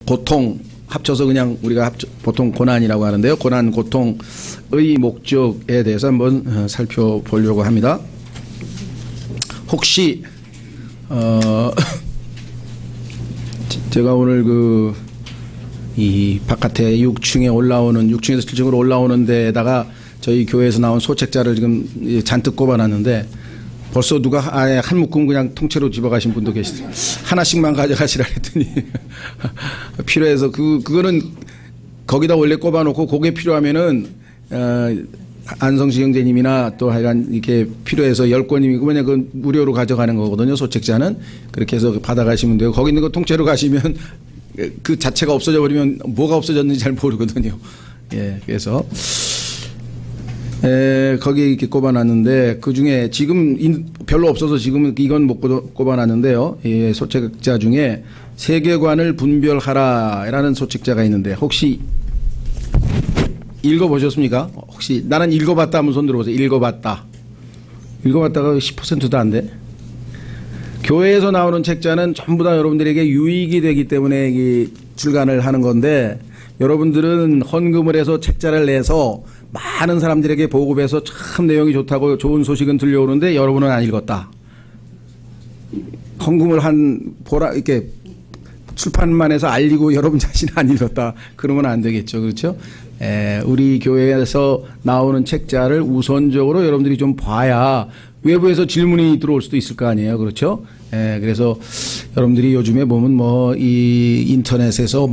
고통 합쳐서 그냥 우리가 보통 고난이라고 하는데요. 고난, 고통의 목적에 대해서 한번 살펴보려고 합니다. 혹시 제가 오늘 이 바깥에 6층에 올라오는 6층에서 7층으로 올라오는 데에다가 저희 교회에서 나온 소책자를 지금 잔뜩 꼽아놨는데 벌써 누가 아예 한 묶음 그냥 통째로 집어가신 분도 계시더라고요. 하나씩만 가져가시라 했더니 필요해서 그거는 거기다 원래 꼽아놓고 그게 필요하면은 안성시 형제님이나 또 하여간 이렇게 필요해서 10권이면 그냥 그 무료로 가져가는 거거든요. 소책자는 그렇게 해서 받아가시면 돼요. 거기 있는 거 통째로 가시면 그 자체가 없어져 버리면 뭐가 없어졌는지 잘 모르거든요. 예, 그래서 거기 이렇게 꼽아놨는데 그 중에 지금 별로 없어서 지금 이건 못 꼽아놨는데요. 예, 소책자 중에 세계관을 분별하라라는 소책자가 있는데 혹시 읽어보셨습니까? 혹시 나는 읽어봤다 하면 손 들어보세요. 읽어봤다가 10%도 안 돼. 교회에서 나오는 책자는 전부 다 여러분들에게 유익이 되기 때문에 출간을 하는 건데 여러분들은 헌금을 해서 책자를 내서 많은 사람들에게 보급해서 참 내용이 좋다고 좋은 소식은 들려오는데 여러분은 안 읽었다. 헌금을 이렇게 출판만 해서 알리고 여러분 자신은 안 읽었다. 그러면 안 되겠죠. 그렇죠? 우리 교회에서 나오는 책자를 우선적으로 여러분들이 좀 봐야 외부에서 질문이 들어올 수도 있을 거 아니에요. 그렇죠? 그래서 여러분들이 요즘에 보면 이 인터넷에서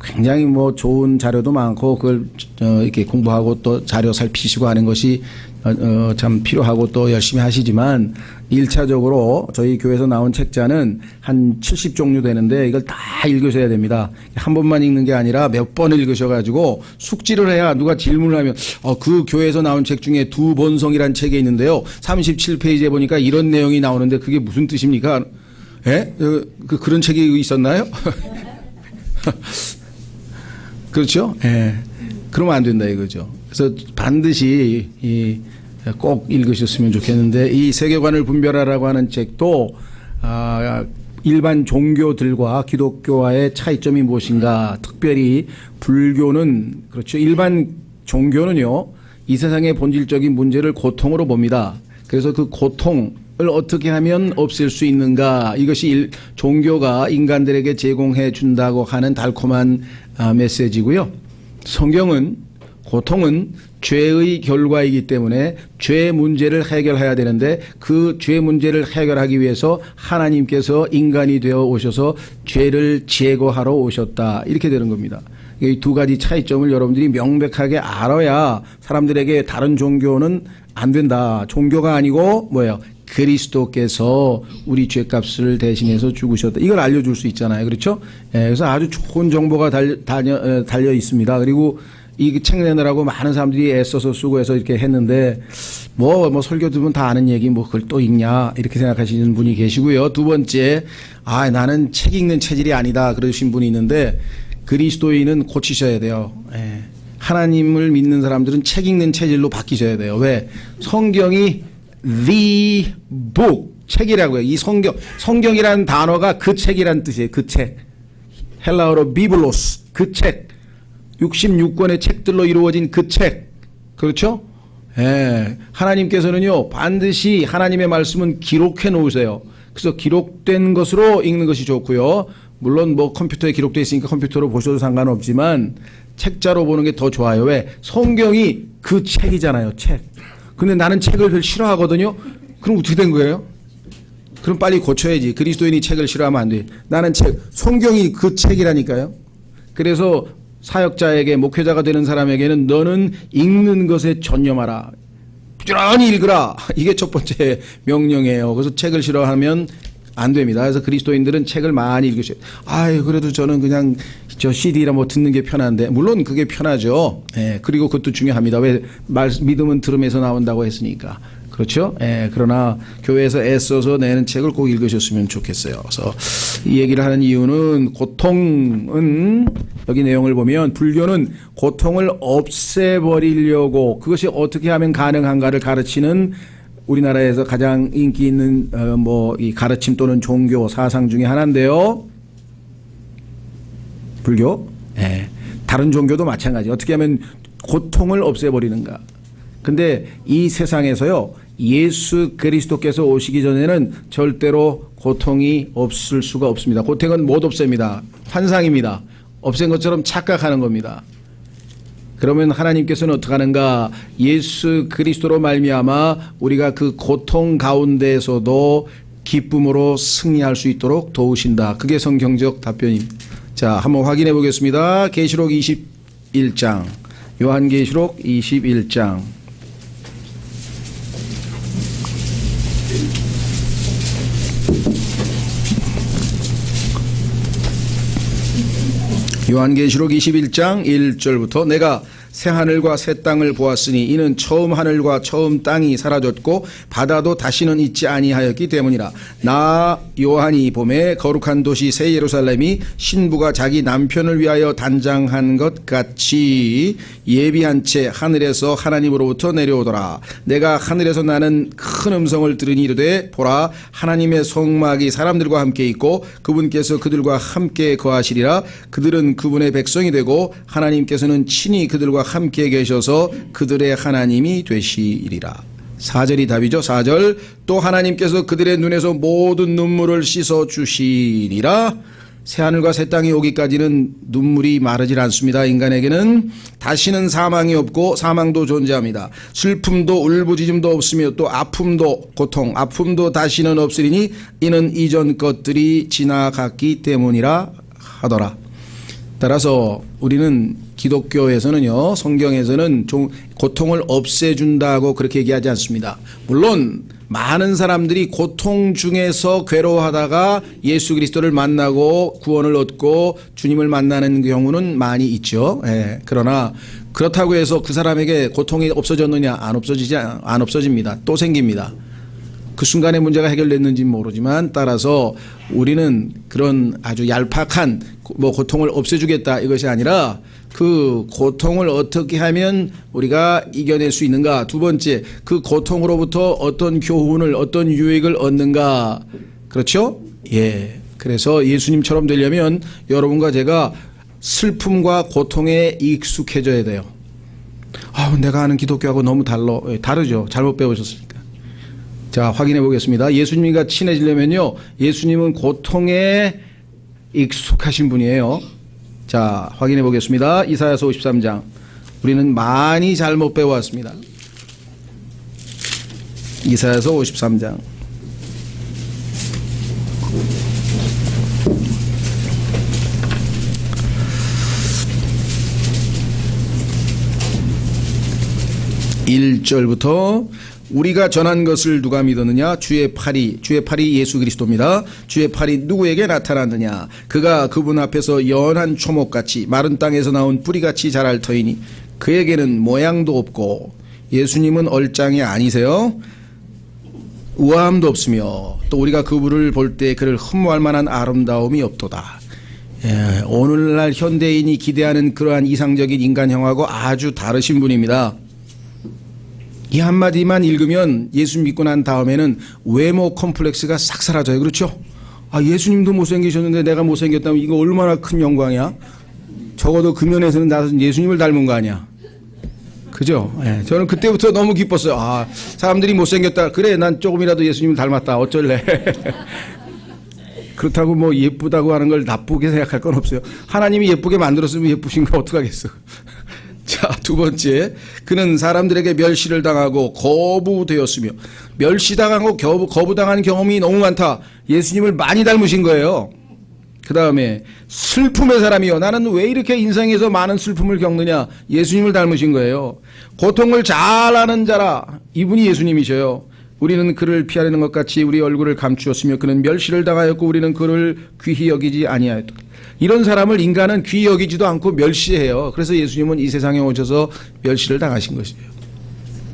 굉장히 좋은 자료도 많고 그걸 이렇게 공부하고 또 자료 살피시고 하는 것이 참 필요하고 또 열심히 하시지만 1차적으로 저희 교회에서 나온 책자는 한 70종류 되는데 이걸 다 읽으셔야 됩니다. 한 번만 읽는 게 아니라 몇 번을 읽으셔가지고 숙지를 해야 누가 질문을 하면 그 교회에서 나온 책 중에 두 번성이라는 책이 있는데요. 37페이지에 보니까 이런 내용이 나오는데 그게 무슨 뜻입니까? 예? 그런 책이 있었나요? 그렇죠? 예. 그러면 안 된다 이거죠. 그래서 반드시 꼭 읽으셨으면 좋겠는데 이 세계관을 분별하라고 하는 책도 일반 종교들과 기독교와의 차이점이 무엇인가, 특별히 불교는 그렇죠. 일반 종교는요 이 세상의 본질적인 문제를 고통으로 봅니다. 그래서 그 고통을 어떻게 하면 없앨 수 있는가, 이것이 종교가 인간들에게 제공해 준다고 하는 달콤한 메시지고요. 성경은 고통은 죄의 결과이기 때문에 죄 문제를 해결해야 되는데 그 죄 문제를 해결하기 위해서 하나님께서 인간이 되어 오셔서 죄를 제거하러 오셨다. 이렇게 되는 겁니다. 이 두 가지 차이점을 여러분들이 명백하게 알아야 사람들에게 다른 종교는 안 된다. 종교가 아니고 뭐예요? 그리스도께서 우리 죄값을 대신해서 죽으셨다. 이걸 알려줄 수 있잖아요. 그렇죠? 그래서 아주 좋은 정보가 달려 있습니다. 그리고 이 책 내느라고 많은 사람들이 애써서 수고해서 이렇게 했는데 설교 들으면 다 아는 얘기 그걸 또 읽냐 이렇게 생각하시는 분이 계시고요. 두 번째, 나는 책 읽는 체질이 아니다 그러신 분이 있는데 그리스도인은 고치셔야 돼요. 하나님을 믿는 사람들은 책 읽는 체질로 바뀌셔야 돼요. 왜? 성경이 the book 책이라고요. 이 성경이라는 단어가 그 책이라는 뜻이에요. 그 책. 헬라어로 비블로스 그 책. 66권의 책들로 이루어진 그 책. 그렇죠? 하나님께서는요, 반드시 하나님의 말씀은 기록해 놓으세요. 그래서 기록된 것으로 읽는 것이 좋고요. 물론 컴퓨터에 기록되어 있으니까 컴퓨터로 보셔도 상관없지만 책자로 보는 게 더 좋아요. 왜? 성경이 그 책이잖아요. 책. 근데 나는 책을 별 싫어하거든요. 그럼 어떻게 된 거예요? 그럼 빨리 고쳐야지. 그리스도인이 책을 싫어하면 안 돼. 나는 성경이 그 책이라니까요. 그래서 사역자에게, 목회자가 되는 사람에게는 너는 읽는 것에 전념하라. 부지런히 읽으라. 이게 첫 번째 명령이에요. 그래서 책을 싫어하면 안 됩니다. 그래서 그리스도인들은 책을 많이 읽으셔야 돼요. 그래도 저는 그냥 CD라 듣는 게 편한데, 물론 그게 편하죠. 그리고 그것도 중요합니다. 왜? 믿음은 들음에서 나온다고 했으니까. 그렇죠? 그러나 교회에서 애써서 내는 책을 꼭 읽으셨으면 좋겠어요. 그래서 이 얘기를 하는 이유는 고통은 여기 내용을 보면 불교는 고통을 없애버리려고 그것이 어떻게 하면 가능한가를 가르치는 우리나라에서 가장 인기 있는 이 가르침 또는 종교 사상 중에 하나인데요. 불교? 예. 다른 종교도 마찬가지. 어떻게 하면 고통을 없애버리는가. 근데 이 세상에서요, 예수 그리스도께서 오시기 전에는 절대로 고통이 없을 수가 없습니다. 고통은 못 없앱니다. 환상입니다. 없앤 것처럼 착각하는 겁니다. 그러면 하나님께서는 어떻게 하는가? 예수 그리스도로 말미암아 우리가 그 고통 가운데에서도 기쁨으로 승리할 수 있도록 도우신다. 그게 성경적 답변입니다. 자, 한번 확인해 보겠습니다. 계시록 21장, 요한계시록 21장. 요한계시록 21장 1절부터 내가 새하늘과 새 땅을 보았으니 이는 처음 하늘과 처음 땅이 사라졌고 바다도 다시는 있지 아니하였기 때문이라. 나 요한이 봄에 거룩한 도시 새 예루살렘이 신부가 자기 남편을 위하여 단장한 것 같이 예비한 채 하늘에서 하나님으로부터 내려오더라. 내가 하늘에서 나는 큰 음성을 들으니 이르되 보라, 하나님의 성막이 사람들과 함께 있고 그분께서 그들과 함께 거하시리라. 그들은 그분의 백성이 되고 하나님께서는 친히 그들과 함께 계셔서 그들의 하나님이 되시리라. 4절이 답이죠. 4절. 또 하나님께서 그들의 눈에서 모든 눈물을 씻어 주시리라. 새하늘과 새 땅이 오기까지는 눈물이 마르질 않습니다. 인간에게는 다시는 사망이 없고 사망도 존재합니다. 슬픔도 울부짖음도 없으며 또 아픔도 고통, 아픔도 다시는 없으리니 이는 이전 것들이 지나갔기 때문이라 하더라. 따라서 우리는 기독교에서는요, 성경에서는 고통을 없애준다고 그렇게 얘기하지 않습니다. 물론 많은 사람들이 고통 중에서 괴로워하다가 예수 그리스도를 만나고 구원을 얻고 주님을 만나는 경우는 많이 있죠. 예, 그러나 그렇다고 해서 그 사람에게 고통이 없어졌느냐? 안 없어집니다. 또 생깁니다. 그 순간에 문제가 해결됐는지는 모르지만 따라서 우리는 그런 아주 얄팍한 고통을 없애주겠다 이것이 아니라 그 고통을 어떻게 하면 우리가 이겨낼 수 있는가. 두 번째, 그 고통으로부터 어떤 교훈을 어떤 유익을 얻는가. 그렇죠? 예. 그래서 예수님처럼 되려면 여러분과 제가 슬픔과 고통에 익숙해져야 돼요. 내가 아는 기독교하고 너무 다르죠. 잘못 배우셨으니까. 자, 확인해 보겠습니다. 예수님과 친해지려면요, 예수님은 고통에 익숙하신 분이에요. 자, 확인해 보겠습니다. 이사야서 53장. 우리는 많이 잘못 배워왔습니다. 이사야서 53장. (1절부터) 우리가 전한 것을 누가 믿었느냐? 주의 팔이 예수 그리스도입니다. 주의 팔이 누구에게 나타났느냐? 그가 그분 앞에서 연한 초목같이 마른 땅에서 나온 뿌리같이 자랄 터이니 그에게는 모양도 없고. 예수님은 얼짱이 아니세요. 우아함도 없으며 또 우리가 그분을 볼 때 그를 흠모할 만한 아름다움이 없도다. 예, 오늘날 현대인이 기대하는 그러한 이상적인 인간형하고 아주 다르신 분입니다. 이 한마디만 읽으면 예수 믿고 난 다음에는 외모 컴플렉스가 싹 사라져요. 그렇죠? 예수님도 못생기셨는데 내가 못생겼다면 이거 얼마나 큰 영광이야? 적어도 그 면에서는 나는 예수님을 닮은 거 아니야? 그죠? 예, 저는 그때부터 너무 기뻤어요. 사람들이 못생겼다. 그래, 난 조금이라도 예수님을 닮았다. 어쩔래? 그렇다고 뭐 예쁘다고 하는 걸 나쁘게 생각할 건 없어요. 하나님이 예쁘게 만들었으면 예쁘신 거 어떡하겠어? 자, 두 번째, 그는 사람들에게 멸시를 당하고 거부되었으며. 멸시당하고 거부당하는 경험이 너무 많다. 예수님을 많이 닮으신 거예요. 그 다음에 슬픔의 사람이요. 나는 왜 이렇게 인생에서 많은 슬픔을 겪느냐? 예수님을 닮으신 거예요. 고통을 잘 아는 자라. 이분이 예수님이셔요. 우리는 그를 피하려는 것 같이 우리 얼굴을 감추었으며 그는 멸시를 당하였고 우리는 그를 귀히 여기지 아니하였다. 이런 사람을 인간은 귀히 여기지도 않고 멸시해요. 그래서 예수님은 이 세상에 오셔서 멸시를 당하신 것이에요.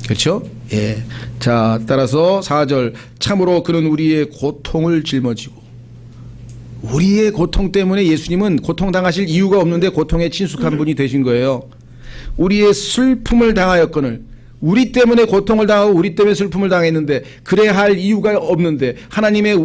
그렇죠? 예. 자, 따라서 4절. 참으로 그는 우리의 고통을 짊어지고. 우리의 고통 때문에 예수님은 고통당하실 이유가 없는데 고통에 친숙한 분이 되신 거예요. 우리의 슬픔을 당하였거늘. 우리 때문에 고통을 당하고 우리 때문에 슬픔을 당했는데 그래야 할 이유가 없는데 하나님의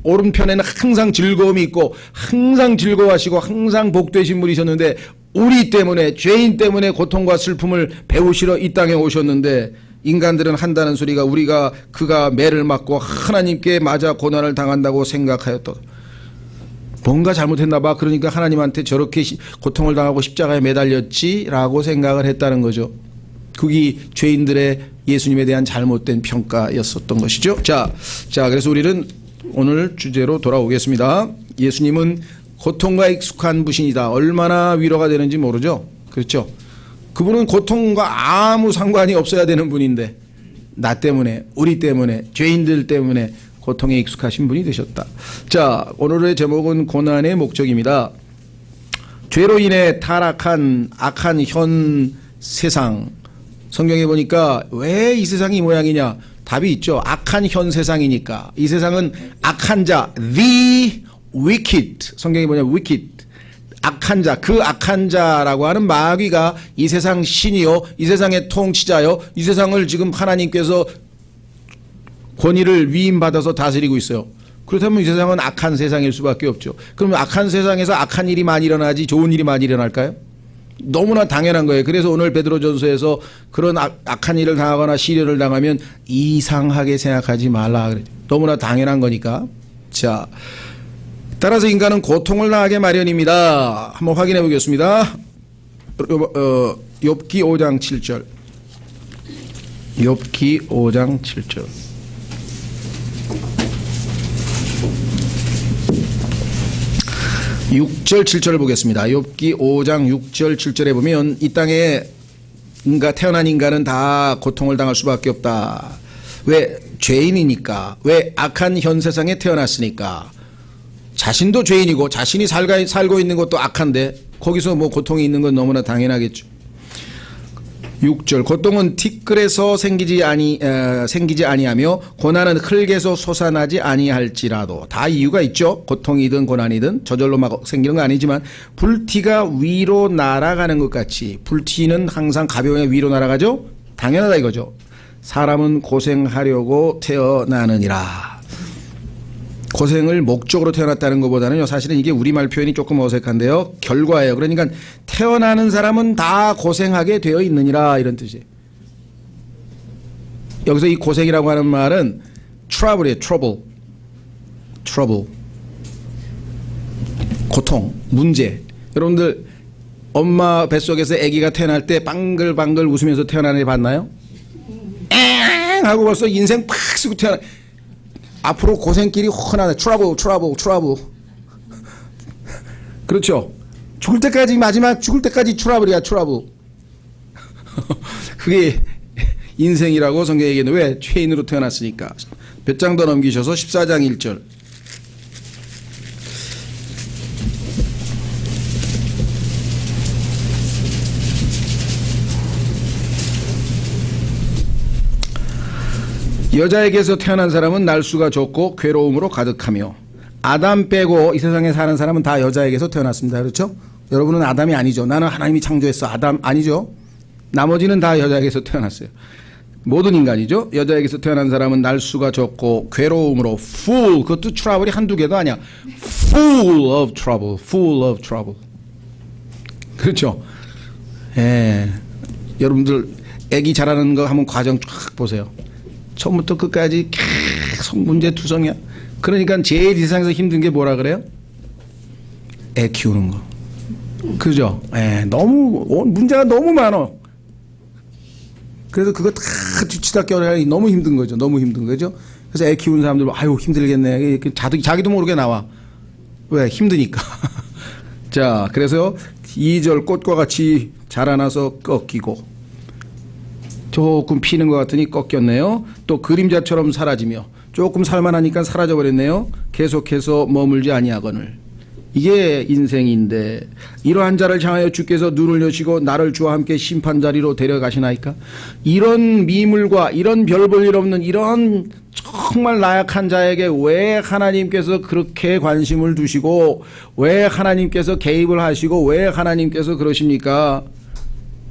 오른편에는 항상 즐거움이 있고 항상 즐거워하시고 항상 복되신 분이셨는데 우리 때문에 죄인 때문에 고통과 슬픔을 배우시러 이 땅에 오셨는데 인간들은 한다는 소리가 우리가 그가 매를 맞고 하나님께 맞아 고난을 당한다고 생각하였다. 뭔가 잘못했나 봐. 그러니까 하나님한테 저렇게 고통을 당하고 십자가에 매달렸지라고 생각을 했다는 거죠. 그게 죄인들의 예수님에 대한 잘못된 평가였었던 것이죠. 자, 그래서 우리는 오늘 주제로 돌아오겠습니다. 예수님은 고통과 익숙한 분이다. 얼마나 위로가 되는지 모르죠. 그렇죠. 그분은 고통과 아무 상관이 없어야 되는 분인데 나 때문에 우리 때문에 죄인들 때문에 고통에 익숙하신 분이 되셨다. 자, 오늘의 제목은 고난의 목적입니다. 죄로 인해 타락한 악한 현 세상, 성경에 보니까 왜 이 세상이 이 모양이냐? 답이 있죠. 악한 현 세상이니까. 이 세상은 악한 자, the wicked. 성경에 뭐냐? wicked. 악한 자, 그 악한 자라고 하는 마귀가 이 세상 신이요, 이 세상의 통치자요, 이 세상을 지금 하나님께서 권위를 위임받아서 다스리고 있어요. 그렇다면 이 세상은 악한 세상일 수밖에 없죠. 그러면 악한 세상에서 악한 일이 많이 일어나지 좋은 일이 많이 일어날까요? 너무나 당연한 거예요. 그래서 오늘 베드로전서에서 그런 악한 일을 당하거나 시련을 당하면 이상하게 생각하지 말라 그래요. 너무나 당연한 거니까. 자, 따라서 인간은 고통을 당하게 마련입니다. 한번 확인해 보겠습니다. 욥기 5장 7절. 욥기 5장 7절. (6절) (7절을) 보겠습니다. 욥기 5장 6절 7절에 보면 이 땅에 태어난 인간은 다 고통을 당할 수밖에 없다. 왜? 죄인이니까. 왜? 악한 현 세상에 태어났으니까. 자신도 죄인이고 자신이 살고 있는 것도 악한데 거기서 뭐 고통이 있는 건 너무나 당연하겠죠. 6절 고통은 티끌에서 생기지 아니하며 고난은 흙에서 솟아나지 아니할지라도. 다 이유가 있죠. 고통이든 고난이든 저절로 막 생기는 거 아니지만 불티가 위로 날아가는 것 같이 불티는 항상 가벼워 위로 날아가죠. 당연하다 이거죠. 사람은 고생하려고 태어나느니라. 고생을 목적으로 태어났다는 것보다는요, 사실은 이게 우리말 표현이 조금 어색한데요, 결과예요. 그러니까 태어나는 사람은 다 고생하게 되어 있느니라 이런 뜻이에요. 여기서 이 고생이라고 하는 말은 trouble이에요. trouble. 고통, 문제. 여러분들 엄마 뱃속에서 아기가 태어날 때 방글방글 웃으면서 태어나는 애 봤나요? 엥 하고 벌써 인생 팍 쓰고 태어나. 앞으로 고생길이 훤하네. trouble. 그렇죠. 죽을 때까지, 마지막 죽을 때까지 trouble. 그게 인생이라고 성경에 얘기했는데 왜? 죄인으로 태어났으니까. 몇 장 더 넘기셔서 14장 1절. 여자에게서 태어난 사람은 날수가 적고 괴로움으로 가득하며. 아담 빼고 이 세상에 사는 사람은 다 여자에게서 태어났습니다. 그렇죠? 여러분은 아담이 아니죠. 나는 하나님이 창조했어. 아담 아니죠. 나머지는 다 여자에게서 태어났어요. 모든 인간이죠. 여자에게서 태어난 사람은 날수가 적고 괴로움으로 full, 그것도 트러블이 한두 개도 아니야. full of trouble. 그렇죠? 예. 여러분들 애기 자라는 거 한번 과정 쫙 보세요. 처음부터 끝까지 계속 문제 투성이야. 그러니까 제일 세상에서 힘든 게 뭐라 그래요? 애 키우는 거. 그죠? 예, 너무 문제가 너무 많아. 그래서 그거 다 뒤치다 껴내기 너무 힘든 거죠. 그래서 애 키우는 사람들 아유 힘들겠네. 자기도 모르게 나와. 왜? 힘드니까. 자, 그래서 2절 꽃과 같이 자라나서 꺾이고 조금 피는 것 같으니 꺾였네요. 또 그림자처럼 사라지며 조금 살만하니까 사라져버렸네요. 계속해서 머물지 아니하거늘. 이게 인생인데 이러한 자를 향하여 주께서 눈을 여시고 나를 주와 함께 심판자리로 데려가시나이까. 이런 미물과 이런 별 볼 일 없는 이런 정말 나약한 자에게 왜 하나님께서 그렇게 관심을 두시고 왜 하나님께서 개입을 하시고 왜 하나님께서 그러십니까?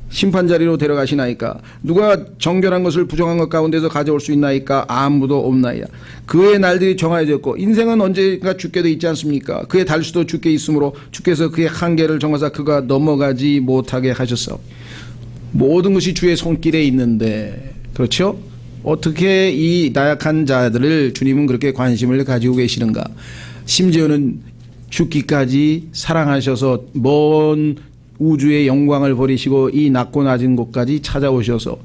심판 자리로 데려가시나이까? 누가 정결한 것을 부정한 것 가운데서 가져올 수 있나이까? 아무도 없나이다. 그의 날들이 정하여졌고 인생은 언제가 죽게 돼 있지 않습니까? 그의 달수도 죽게 있으므로 주께서 그의 한계를 정하사 그가 넘어가지 못하게 하셨어. 모든 것이 주의 손길에 있는데, 그렇죠? 어떻게 이 나약한 자들을 주님은 그렇게 관심을 가지고 계시는가? 심지어는 죽기까지 사랑하셔서 먼 우주의 영광을 버리시고 이 낮고 낮은 곳까지 찾아오셔서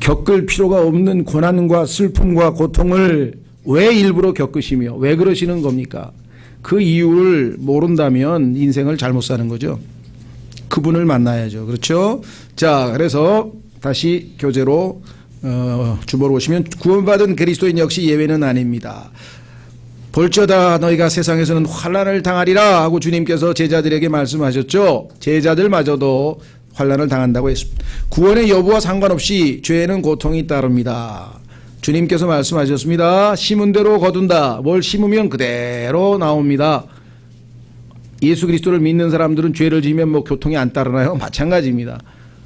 겪을 필요가 없는 고난과 슬픔과 고통을 왜 일부러 겪으시며 왜 그러시는 겁니까? 그 이유를 모른다면 인생을 잘못 사는 거죠. 그분을 만나야죠. 그렇죠? 자, 그래서 다시 교재로 주보로 오시면 구원받은 그리스도인 역시 예외는 아닙니다. 볼저다 너희가 세상에서는 환난을 당하리라 하고 주님께서 제자들에게 말씀하셨죠. 제자들마저도 환난을 당한다고 했습니다. 구원의 여부와 상관없이 죄에는 고통이 따릅니다. 주님께서 말씀하셨습니다. 심은 대로 거둔다. 뭘 심으면 그대로 나옵니다. 예수 그리스도를 믿는 사람들은 죄를 지으면 뭐 고통이 안 따르나요? 마찬가지입니다.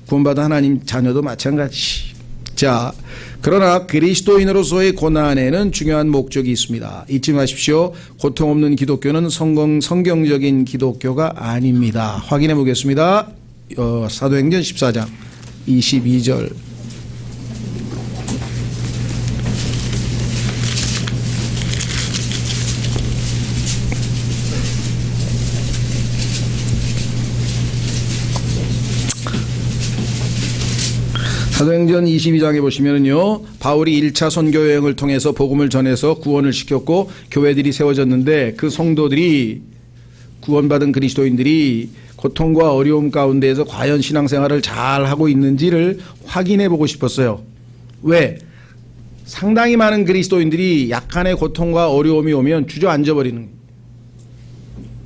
구원받은 하나님 자녀도 마찬가지. 자, 그러나 그리스도인으로서의 고난에는 중요한 목적이 있습니다. 잊지 마십시오. 고통 없는 기독교는 성경적인 기독교가 아닙니다. 확인해 보겠습니다. 사도행전 14장 22절. 사도행전 22장에 보시면은요, 바울이 1차 선교 여행을 통해서 복음을 전해서 구원을 시켰고 교회들이 세워졌는데 그 성도들이 구원받은 그리스도인들이 고통과 어려움 가운데에서 과연 신앙생활을 잘 하고 있는지를 확인해 보고 싶었어요. 왜? 상당히 많은 그리스도인들이 약간의 고통과 어려움이 오면 주저앉아 버리는 거예요.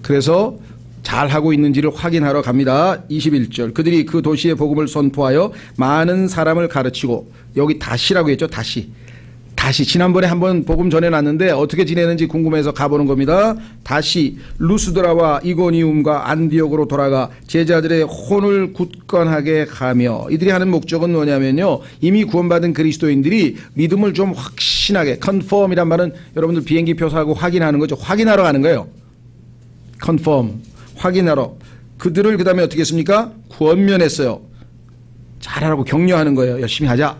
그래서 잘하고 있는지를 확인하러 갑니다. 21절. 그들이 그 도시의 복음을 선포하여 많은 사람을 가르치고, 여기 다시라고 했죠. 다시. 지난번에 한번 복음 전해놨는데 어떻게 지내는지 궁금해서 가보는 겁니다. 다시 루스드라와 이고니움과 안디옥으로 돌아가 제자들의 혼을 굳건하게 하며, 이들이 하는 목적은 뭐냐면요, 이미 구원받은 그리스도인들이 믿음을 좀 확신하게, 컨펌이란 말은 여러분들 비행기표 사고 확인하는 거죠. 확인하러 가는 거예요. 컨펌. 확인하러. 그들을 그 다음에 어떻게 했습니까? 권면했어요. 잘하라고 격려하는 거예요. 열심히 하자.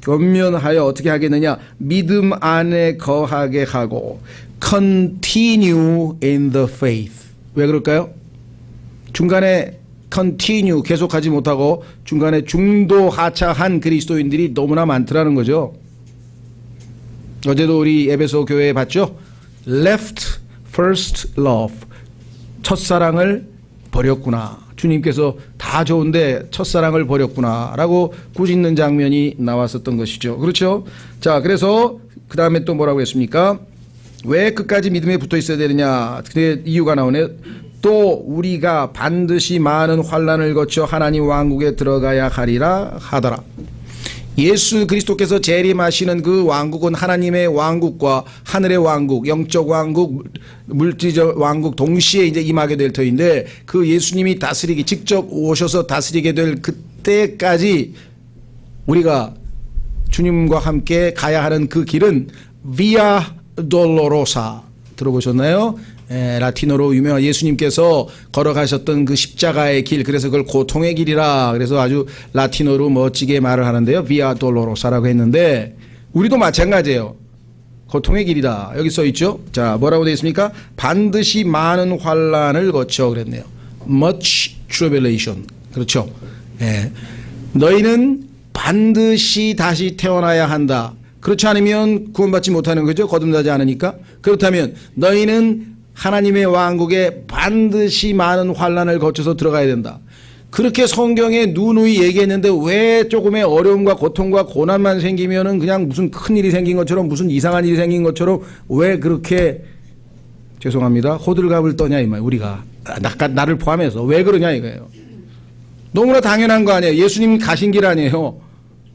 권면하여 어떻게 하겠느냐? 믿음 안에 거하게 하고 continue in the faith. 왜 그럴까요? 중간에 continue 계속하지 못하고 중간에 중도 하차한 그리스도인들이 너무나 많더라는 거죠. 어제도 우리 에베소 교회에 봤죠? left first love. 첫사랑을 버렸구나. 주님께서 다 좋은데 첫사랑을 버렸구나 라고 꾸짖는 장면이 나왔었던 것이죠. 그렇죠? 자, 그래서 그 다음에 또 뭐라고 했습니까? 왜 끝까지 믿음에 붙어 있어야 되느냐? 그 이유가 나오네. 또 우리가 반드시 많은 환난을 거쳐 하나님 왕국에 들어가야 하리라 하더라. 예수 그리스도께서 재림하시는 그 왕국은 하나님의 왕국과 하늘의 왕국, 영적 왕국, 물질적 왕국 동시에 이제 임하게 될 터인데, 그 예수님이 다스리기, 직접 오셔서 다스리게 될 그때까지 우리가 주님과 함께 가야 하는 그 길은 비아 돌로로사 들어보셨나요? 라틴어로 유명한 예수님께서 걸어가셨던 그 십자가의 길, 그래서 그걸 고통의 길이라 그래서 아주 라틴어로 멋지게 말을 하는데요. 비아 돌로로사라고 했는데 우리도 마찬가지예요. 고통의 길이다. 여기 써 있죠. 자, 뭐라고 되어 있습니까? 반드시 많은 환난을 거쳐 그랬네요. Much tribulation. 그렇죠. 너희는 반드시 다시 태어나야 한다. 그렇지 않으면 구원받지 못하는 거죠. 거듭나지 않으니까. 그렇다면 너희는 하나님의 왕국에 반드시 많은 환난을 거쳐서 들어가야 된다. 그렇게 성경에 누누이 얘기했는데 왜 조금의 어려움과 고통과 고난만 생기면은 그냥 무슨 큰일이 생긴 것처럼, 무슨 이상한 일이 생긴 것처럼 왜 그렇게, 죄송합니다, 호들갑을 떠냐 이 말. 우리가 나를 포함해서 왜 그러냐 이거예요. 너무나 당연한 거 아니에요. 예수님 가신 길 아니에요.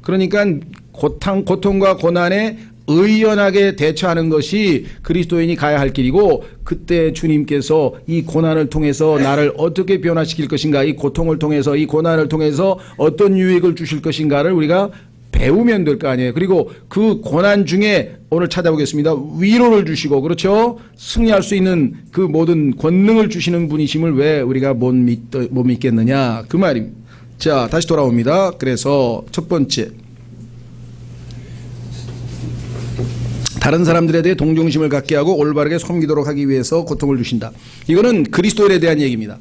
그러니까 고통과 고난에 의연하게 대처하는 것이 그리스도인이 가야 할 길이고, 그때 주님께서 이 고난을 통해서 나를 어떻게 변화시킬 것인가, 이 고통을 통해서, 이 고난을 통해서 어떤 유익을 주실 것인가를 우리가 배우면 될 거 아니에요. 그리고 그 고난 중에 오늘 찾아보겠습니다. 위로를 주시고, 그렇죠? 승리할 수 있는 그 모든 권능을 주시는 분이심을 왜 우리가 못 믿겠느냐, 그 말입니다. 자, 다시 돌아옵니다. 그래서 첫 번째, 다른 사람들에 대해 동정심을 갖게 하고 올바르게 섬기도록 하기 위해서 고통을 주신다. 이거는 그리스도인에 대한 얘기입니다.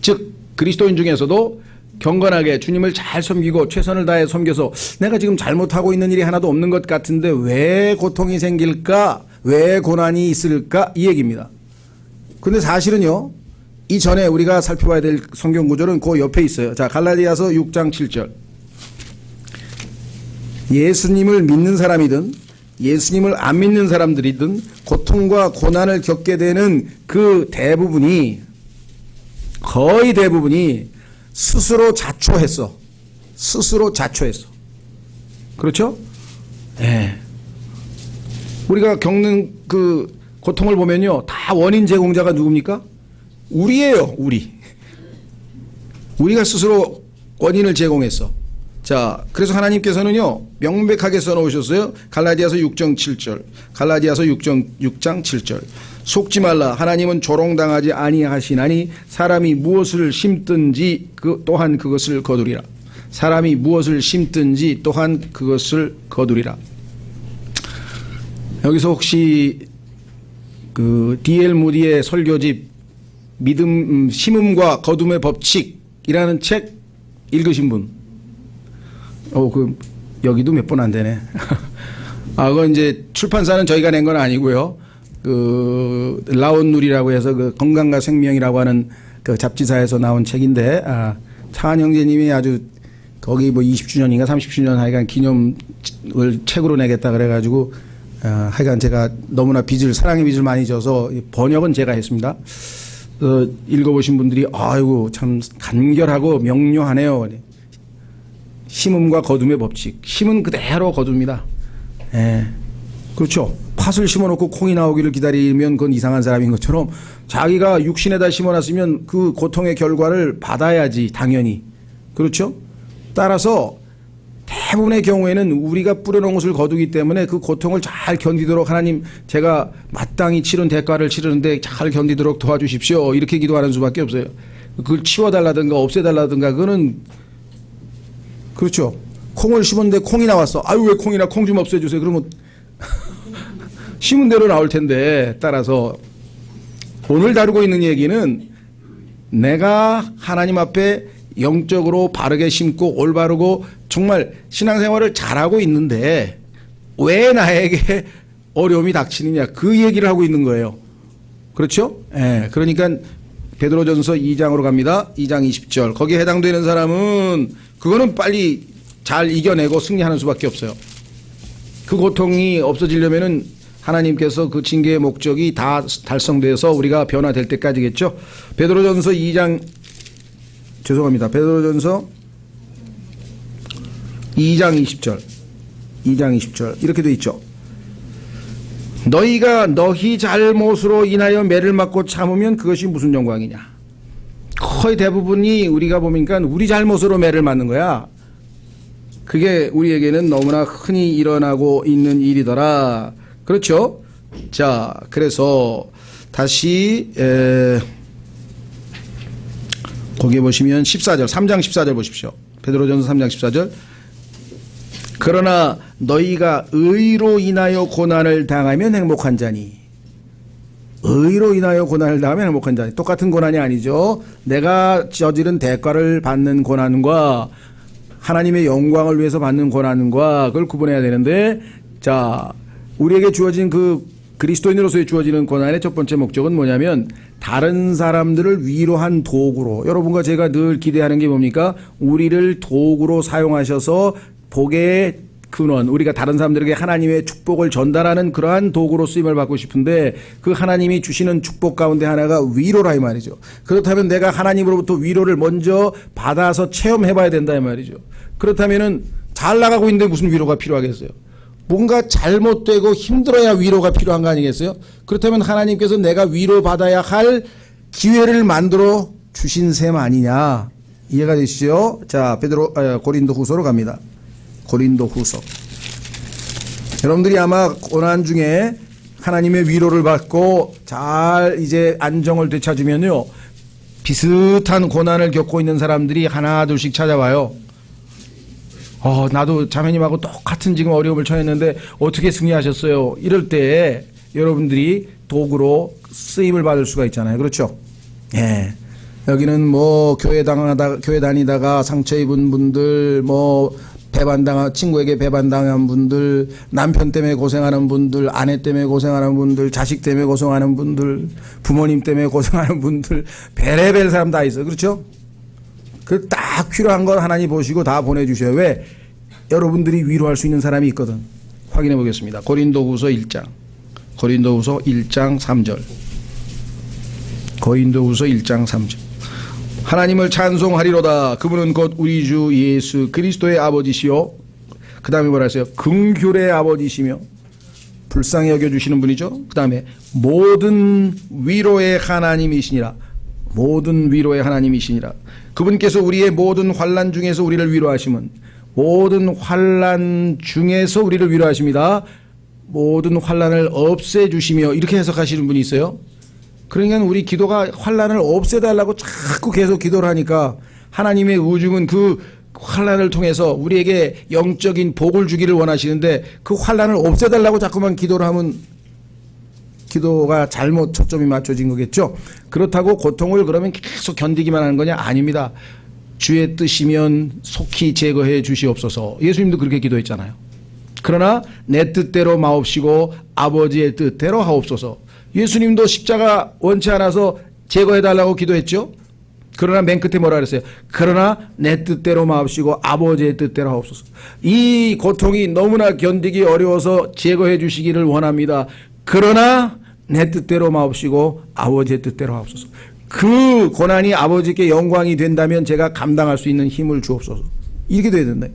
즉 그리스도인 중에서도 경건하게 주님을 잘 섬기고 최선을 다해 섬겨서 내가 지금 잘못하고 있는 일이 하나도 없는 것 같은데 왜 고통이 생길까? 왜 고난이 있을까? 이 얘기입니다. 그런데 사실은요, 이전에 우리가 살펴봐야 될 성경 구절은 그 옆에 있어요. 자, 갈라디아서 6장 7절. 예수님을 믿는 사람이든 예수님을 안 믿는 사람들이든 고통과 고난을 겪게 되는 그 대부분이, 거의 대부분이 스스로 자초했어. 스스로 자초했어. 그렇죠? 예. 우리가 겪는 그 고통을 보면요, 다 원인 제공자가 누굽니까? 우리예요, 우리. 우리가 스스로 원인을 제공했어. 자, 그래서 하나님께서는요, 명백하게 써놓으셨어요. 갈라디아서 6장 7절. 갈라디아서 6장 7절. 속지 말라. 하나님은 조롱당하지 아니하시나니 사람이 무엇을 심든지 또한 그것을 거두리라. 사람이 무엇을 심든지 또한 그것을 거두리라. 여기서 혹시 그 D.L. 무디의 설교집 믿음, 심음과 거둠의 법칙이라는 책 읽으신 분? 여기도 몇 번 안 되네. 그건 이제 출판사는 저희가 낸 건 아니고요. 라온누리라고 해서 그 건강과 생명이라고 하는 그 잡지사에서 나온 책인데, 차한 형제님이 아주 거기 뭐 20주년인가 30주년 하여간 기념을 책으로 내겠다 그래가지고, 하여간 제가 너무나 사랑의 빚을 많이 져서 번역은 제가 했습니다. 읽어보신 분들이 아이고 참 간결하고 명료하네요. 심음과 거둠의 법칙. 심은 그대로 거둡니다. 예. 그렇죠. 팥을 심어놓고 콩이 나오기를 기다리면 그건 이상한 사람인 것처럼 자기가 육신에다 심어놨으면 그 고통의 결과를 받아야지, 당연히. 그렇죠. 따라서 대부분의 경우에는 우리가 뿌려놓은 것을 거두기 때문에 그 고통을 잘 견디도록 하나님, 제가 마땅히 치른 대가를 치르는데 잘 견디도록 도와주십시오, 이렇게 기도하는 수밖에 없어요. 그걸 치워달라든가 없애달라든가 그거는, 그렇죠. 콩을 심었는데 콩이 나왔어. 아유 왜 콩이나, 콩 좀 없애주세요. 그러면 심은 대로 나올 텐데. 따라서 오늘 다루고 있는 얘기는 내가 하나님 앞에 영적으로 바르게 심고 올바르고 정말 신앙생활을 잘하고 있는데 왜 나에게 어려움이 닥치느냐, 그 얘기를 하고 있는 거예요. 그렇죠? 예. 그러니까 베드로전서 2장으로 갑니다. 2장 20절. 거기에 해당되는 사람은 그거는 빨리 잘 이겨내고 승리하는 수밖에 없어요. 그 고통이 없어지려면은 하나님께서 그 징계의 목적이 다 달성돼서 우리가 변화될 때까지겠죠. 베드로전서 2장, 죄송합니다. 베드로전서 2장 20절. 2장 20절. 이렇게 돼 있죠. 너희가 너희 잘못으로 인하여 매를 맞고 참으면 그것이 무슨 영광이냐. 거의 대부분이 우리가 보니까 우리 잘못으로 매를 맞는 거야. 그게 우리에게는 너무나 흔히 일어나고 있는 일이더라. 그렇죠? 자, 그래서 다시 거기에 보시면 14절, 3장 14절 보십시오. 베드로전서 3장 14절. 그러나 너희가 의로 인하여 고난을 당하면 행복한 자니. 의로 인하여 고난을 당하면 행복한 자니. 똑같은 고난이 아니죠. 내가 저지른 대가를 받는 고난과 하나님의 영광을 위해서 받는 고난과 그걸 구분해야 되는데, 자, 우리에게 주어진 그 그리스도인으로서의 주어지는 고난의 첫 번째 목적은 뭐냐면 다른 사람들을 위로한 도구로, 여러분과 제가 늘 기대하는 게 뭡니까? 우리를 도구로 사용하셔서 복의 근원, 우리가 다른 사람들에게 하나님의 축복을 전달하는 그러한 도구로 쓰임을 받고 싶은데, 그 하나님이 주시는 축복 가운데 하나가 위로라 이 말이죠. 그렇다면 내가 하나님으로부터 위로를 먼저 받아서 체험해 봐야 된다 이 말이죠. 그렇다면은 잘 나가고 있는데 무슨 위로가 필요하겠어요? 뭔가 잘못되고 힘들어야 위로가 필요한 거 아니겠어요? 그렇다면 하나님께서 내가 위로받아야 할 기회를 만들어 주신 셈 아니냐. 이해가 되시죠? 자, 고린도후서로 갑니다. 고린도후서. 여러분들이 아마 고난 중에 하나님의 위로를 받고 잘 이제 안정을 되찾으면요, 비슷한 고난을 겪고 있는 사람들이 하나 둘씩 찾아와요. 나도 자매님하고 똑같은 지금 어려움을 처했는데 어떻게 승리하셨어요? 이럴 때 여러분들이 도구로 쓰임을 받을 수가 있잖아요. 그렇죠? 예. 여기는 뭐 교회 다니다가 상처 입은 분들, 뭐 친구에게 배반당한 분들, 남편 때문에 고생하는 분들, 아내 때문에 고생하는 분들, 자식 때문에 고생하는 분들, 부모님 때문에 고생하는 분들, 별의별 사람 다 있어요. 그렇죠? 그 딱 필요한 걸 하나님 보시고 다 보내주셔요. 왜? 여러분들이 위로할 수 있는 사람이 있거든. 확인해 보겠습니다. 고린도후서 1장 3절. 고린도후서 1장 3절. 하나님을 찬송하리로다. 그분은 곧 우리 주 예수 그리스도의 아버지시요. 그 다음에 뭐라 했어요? 긍휼의 아버지시며 불쌍히 여겨주시는 분이죠. 그 다음에 모든 위로의 하나님이시니라. 모든 위로의 하나님이시니라. 그분께서 우리의 모든 환난 중에서 우리를 위로하시면, 모든 환난 중에서 우리를 위로하십니다. 모든 환난을 없애주시며, 이렇게 해석하시는 분이 있어요. 그러니까 우리 기도가 환난을 없애달라고 자꾸 계속 기도를 하니까 하나님의 의중은 그 환난을 통해서 우리에게 영적인 복을 주기를 원하시는데, 그 환난을 없애달라고 자꾸만 기도를 하면 기도가 잘못 초점이 맞춰진 거겠죠. 그렇다고 고통을 그러면 계속 견디기만 하는 거냐? 아닙니다. 주의 뜻이면 속히 제거해 주시옵소서. 예수님도 그렇게 기도했잖아요. 그러나 내 뜻대로 마옵시고 아버지의 뜻대로 하옵소서. 예수님도 십자가 원치 않아서 제거해달라고 기도했죠. 그러나 맨 끝에 뭐라 그랬어요? 그러나 내 뜻대로 마옵시고 아버지의 뜻대로 하옵소서. 이 고통이 너무나 견디기 어려워서 제거해 주시기를 원합니다. 그러나 내 뜻대로 마옵시고 아버지의 뜻대로 하옵소서. 그 고난이 아버지께 영광이 된다면 제가 감당할 수 있는 힘을 주옵소서. 이렇게 돼야 된다.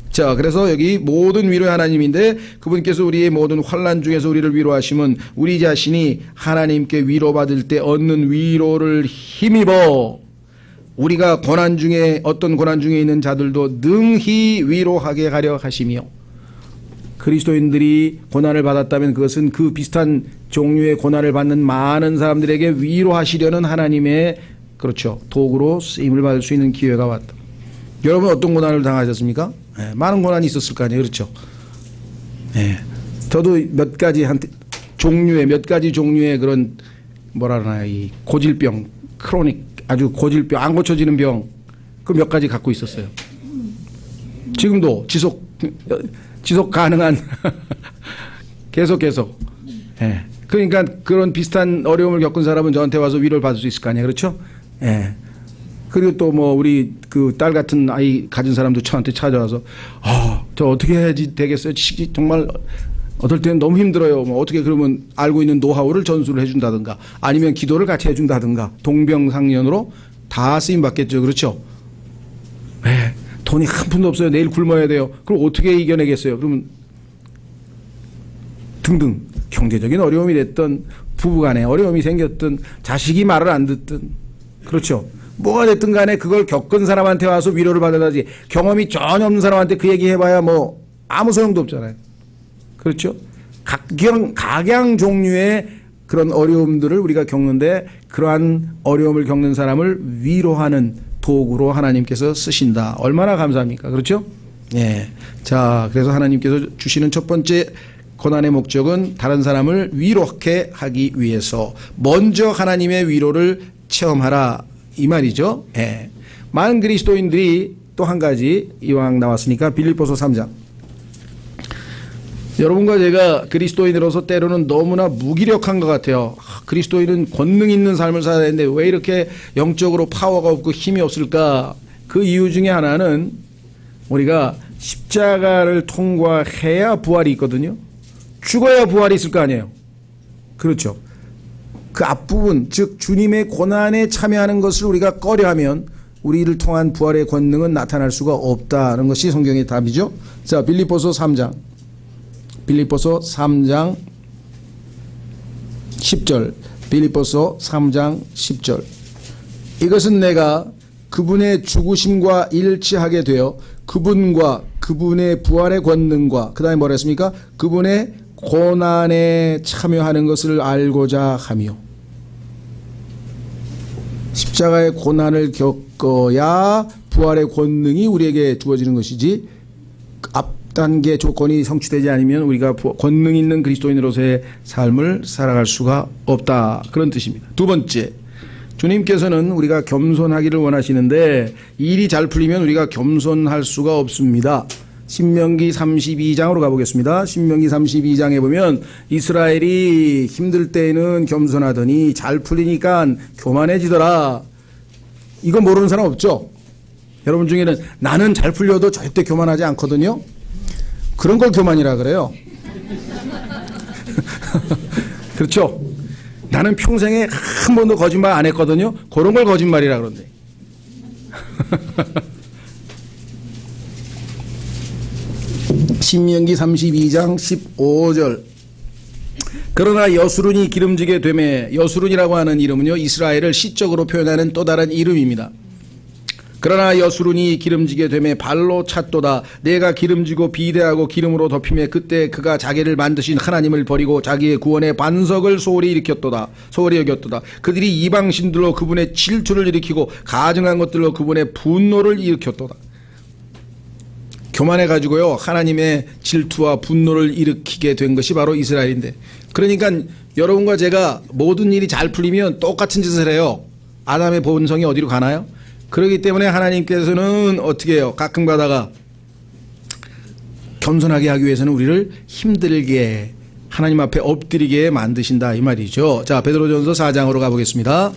자, 그래서 여기 모든 위로의 하나님인데, 그분께서 우리의 모든 환난 중에서 우리를 위로하시면 우리 자신이 하나님께 위로받을 때 얻는 위로를 힘입어 우리가 고난 중에, 어떤 고난 중에 있는 자들도 능히 위로하게 하려 하시며, 그리스도인들이 고난을 받았다면 그것은 그 비슷한 종류의 고난을 받는 많은 사람들에게 위로하시려는 하나님의, 그렇죠, 도구로 쓰임을 받을 수 있는 기회가 왔다. 여러분 어떤 고난을 당하셨습니까? 네, 많은 고난이 있었을 거 아니에요. 그렇죠? 네, 저도 몇 가지 종류의 그런 뭐라 그러나, 이 고질병, 크로닉, 아주 고질병, 안 고쳐지는 병, 그 몇 가지 갖고 있었어요. 지금도 지속 가능한 계속. 예. 그러니까 그런 비슷한 어려움을 겪은 사람은 저한테 와서 위로를 받을 수 있을 거 아니에요. 그렇죠? 예. 그리고 또 뭐 우리 그 딸 같은 아이 가진 사람도 저한테 찾아와서 저 어떻게 해야지 되겠어요? 정말 어떨 때는 너무 힘들어요. 뭐 어떻게, 그러면 알고 있는 노하우를 전수를 해준다든가, 아니면 기도를 같이 해준다든가, 동병상련으로 다 쓰임 받겠죠. 그렇죠? 예. 돈이 한 푼도 없어요. 내일 굶어야 돼요. 그럼 어떻게 이겨내겠어요? 그러면 등등 경제적인 어려움이 됐든, 부부간에 어려움이 생겼든, 자식이 말을 안 듣든, 그렇죠. 뭐가 됐든 간에 그걸 겪은 사람한테 와서 위로를 받아야지, 경험이 전혀 없는 사람한테 그 얘기 해봐야 뭐 아무 소용도 없잖아요. 그렇죠. 각양 종류의 그런 어려움들을 우리가 겪는데, 그러한 어려움을 겪는 사람을 위로하는 도구로 하나님께서 쓰신다. 얼마나 감사합니까? 그렇죠? 예. 자, 그래서 하나님께서 주시는 첫 번째 고난의 목적은 다른 사람을 위로하게 하기 위해서 먼저 하나님의 위로를 체험하라, 이 말이죠. 예. 많은 그리스도인들이 또 한 가지, 이왕 나왔으니까 빌립보서 3장. 여러분과 제가 그리스도인으로서 때로는 너무나 무기력한 것 같아요. 그리스도인은 권능 있는 삶을 살아야 되는데 왜 이렇게 영적으로 파워가 없고 힘이 없을까? 그 이유 중에 하나는 우리가 십자가를 통과해야 부활이 있거든요. 죽어야 부활이 있을 거 아니에요. 그렇죠. 그 앞부분, 즉 주님의 고난에 참여하는 것을 우리가 꺼려하면 우리를 통한 부활의 권능은 나타날 수가 없다는 것이 성경의 답이죠. 자, 빌립보서 3장. 빌립보서 3장 10절. 빌립보서 3장 10절. 이것은 내가 그분의 죽으심과 일치하게 되어 그분과 그분의 부활의 권능과 그 다음에 뭐라 했습니까? 그분의 고난에 참여하는 것을 알고자 하며 십자가의 고난을 겪어야 부활의 권능이 우리에게 주어지는 것이지 앞단계 조건이 성취되지 않으면 우리가 권능 있는 그리스도인으로서의 삶을 살아갈 수가 없다. 그런 뜻입니다. 두 번째, 주님께서는 우리가 겸손하기를 원하시는데 일이 잘 풀리면 우리가 겸손할 수가 없습니다. 신명기 32장으로 가보겠습니다. 신명기 32장에 보면 이스라엘이 힘들 때에는 겸손하더니 잘 풀리니까 교만해지더라. 이거 모르는 사람 없죠? 여러분 중에는 나는 잘 풀려도 절대 교만하지 않거든요. 그런 걸 교만이라 그래요. 그렇죠? 나는 평생에 한 번도 거짓말 안 했거든요. 그런 걸 거짓말이라 그러는데. 신명기 32장 15절. 그러나 여수론이 기름지게 되매, 여수론이라고 하는 이름은요 이스라엘을 시적으로 표현하는 또 다른 이름입니다. 그러나 여수론이 기름지게 되매 발로 찼도다. 내가 기름지고 비대하고 기름으로 덮이매 그때 그가 자기를 만드신 하나님을 버리고 자기의 구원의 반석을 소홀히 여겼도다. 그들이 이방신들로 그분의 질투를 일으키고 가증한 것들로 그분의 분노를 일으켰도다. 교만해가지고요 하나님의 질투와 분노를 일으키게 된 것이 바로 이스라엘인데, 그러니까 여러분과 제가 모든 일이 잘 풀리면 똑같은 짓을 해요. 아담의 본성이 어디로 가나요? 그렇기 때문에 하나님께서는 어떻게 해요? 가끔 가다가 겸손하게 하기 위해서는 우리를 힘들게 하나님 앞에 엎드리게 만드신다 이 말이죠. 자, 베드로전서 4장으로 가보겠습니다.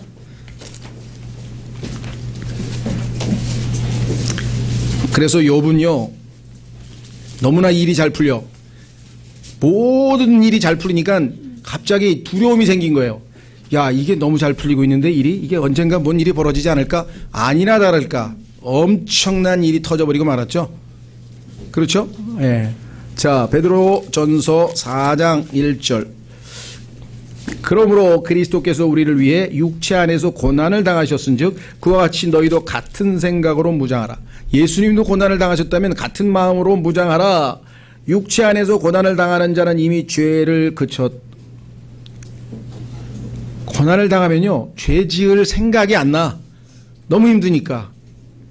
그래서 욥은요 너무나 일이 잘 풀려, 모든 일이 잘 풀리니까 갑자기 두려움이 생긴 거예요. 야, 이게 너무 잘 풀리고 있는데 일이 이게 언젠가 뭔 일이 벌어지지 않을까? 아니나 다를까 엄청난 일이 터져버리고 말았죠. 그렇죠? 예. 자, 베드로전서 4장 1절. 그러므로 그리스도께서 우리를 위해 육체 안에서 고난을 당하셨은즉 그와 같이 너희도 같은 생각으로 무장하라. 예수님도 고난을 당하셨다면 같은 마음으로 무장하라. 육체 안에서 고난을 당하는 자는 이미 죄를 고난을 당하면요 죄 지을 생각이 안 나. 너무 힘드니까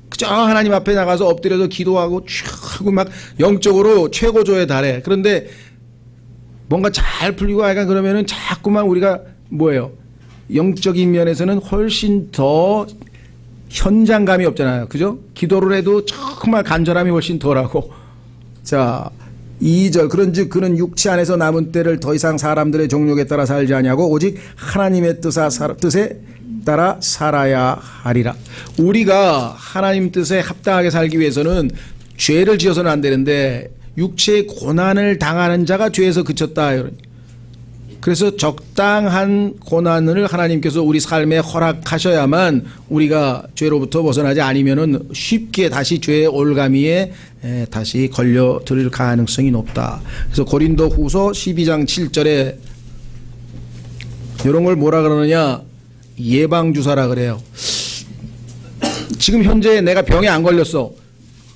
그저 하나님 앞에 나가서 엎드려서 기도하고 쭉 하고 막 영적으로 최고조에 달해. 그런데 뭔가 잘 풀리고 약간 그러면은 자꾸만 우리가 뭐예요? 영적인 면에서는 훨씬 더 현장감이 없잖아요. 그죠? 기도를 해도 정말 간절함이 훨씬 덜하고. 자, 2절. 그런즉 그는 육체 안에서 남은 때를 더 이상 사람들의 정욕에 따라 살지 아니하고 오직 하나님의 뜻에 따라 살아야 하리라. 우리가 하나님 뜻에 합당하게 살기 위해서는 죄를 지어서는 안 되는데 육체의 고난을 당하는 자가 죄에서 그쳤다. 그래서 적당한 고난을 하나님께서 우리 삶에 허락하셔야만 우리가 죄로부터 벗어나지 아니면은 쉽게 다시 죄의 올가미에 다시 걸려들 가능성이 높다. 그래서 고린도 후서 12장 7절에 이런 걸 뭐라 그러느냐, 예방주사라 그래요. 지금 현재 내가 병에 안 걸렸어.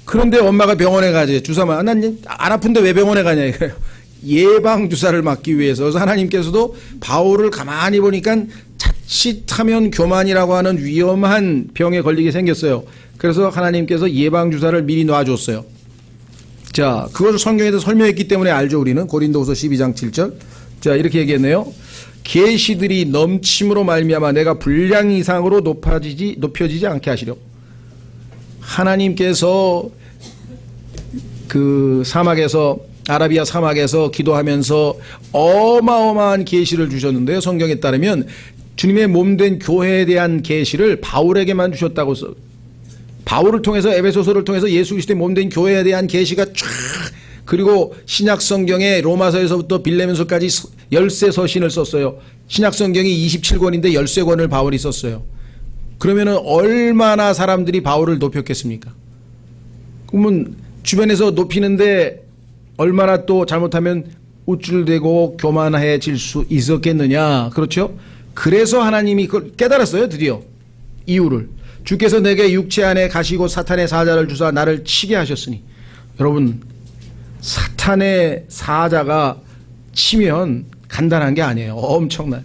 그런데 엄마가 병원에 가지. 주사만. 난 안 아픈데 왜 병원에 가냐 이거예요. 예방주사를 맞기 위해서. 그래서 하나님께서도 바울을 가만히 보니까 자칫하면 교만이라고 하는 위험한 병에 걸리게 생겼어요. 그래서 하나님께서 예방주사를 미리 놔줬어요. 자, 그것을 성경에서 설명했기 때문에 알죠. 우리는 고린도후서 12장 7절. 자, 이렇게 얘기했네요. 계시들이 넘침으로 말미암아 내가 분량 이상으로 높여지지 않게 하시려. 하나님께서 그 사막에서, 아라비아 사막에서 기도하면서 어마어마한 계시를 주셨는데요. 성경에 따르면 주님의 몸된 교회에 대한 계시를 바울에게만 주셨다고 써. 바울을 통해서, 에베소서를 통해서 예수 그리스도의 몸된 교회에 대한 계시가 쫙, 그리고 신약 성경에 로마서에서부터 빌레몬서까지 13 서신을 썼어요. 신약 성경이 27권인데 13권을 바울이 썼어요. 그러면은 얼마나 사람들이 바울을 높였겠습니까? 그러면 주변에서 높이는데 얼마나 또 잘못하면 우쭐대고 교만해질 수 있었겠느냐. 그렇죠? 그래서 하나님이 그걸 깨달았어요. 드디어 이유를. 주께서 내게 육체 안에 가시고 사탄의 사자를 주사 나를 치게 하셨으니. 여러분, 사탄의 사자가 치면 간단한 게 아니에요. 엄청나요.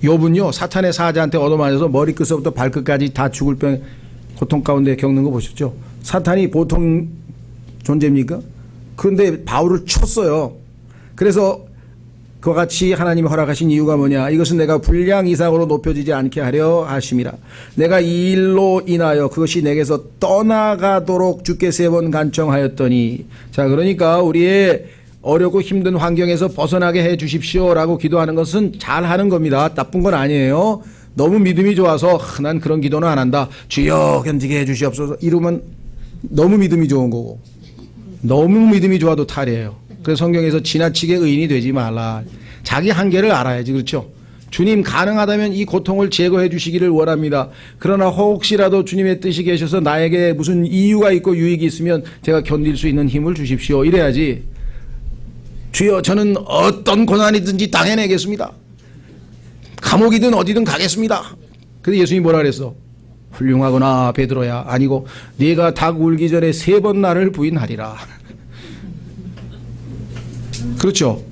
욥은요, 사탄의 사자한테 얻어맞아서 머리끝부터 발끝까지 다 죽을 병 고통 가운데 겪는 거 보셨죠? 사탄이 보통 존재입니까? 그런데 바울을 쳤어요. 그래서 그와 같이 하나님이 허락하신 이유가 뭐냐? 이것은 내가 분량 이상으로 높여지지 않게 하려 하심이라. 내가 이 일로 인하여 그것이 내게서 떠나가도록 주께 3번 간청하였더니. 자, 그러니까 우리의 어렵고 힘든 환경에서 벗어나게 해 주십시오라고 기도하는 것은 잘하는 겁니다. 나쁜 건 아니에요. 너무 믿음이 좋아서 난 그런 기도는 안 한다. 주여 견디게 해 주시옵소서 이러면 너무 믿음이 좋은 거고, 너무 믿음이 좋아도 탈이에요. 그래서 성경에서 지나치게 의인이 되지 말라. 자기 한계를 알아야지. 그렇죠? 주님, 가능하다면 이 고통을 제거해 주시기를 원합니다. 그러나 혹시라도 주님의 뜻이 계셔서 나에게 무슨 이유가 있고 유익이 있으면 제가 견딜 수 있는 힘을 주십시오. 이래야지. 주여, 저는 어떤 고난이든지 당해내겠습니다. 감옥이든 어디든 가겠습니다. 근데 예수님이 뭐라 그랬어? 훌륭하구나 베드로야. 아니고 네가 닭 울기 전에 3번 나를 부인하리라. 그렇죠?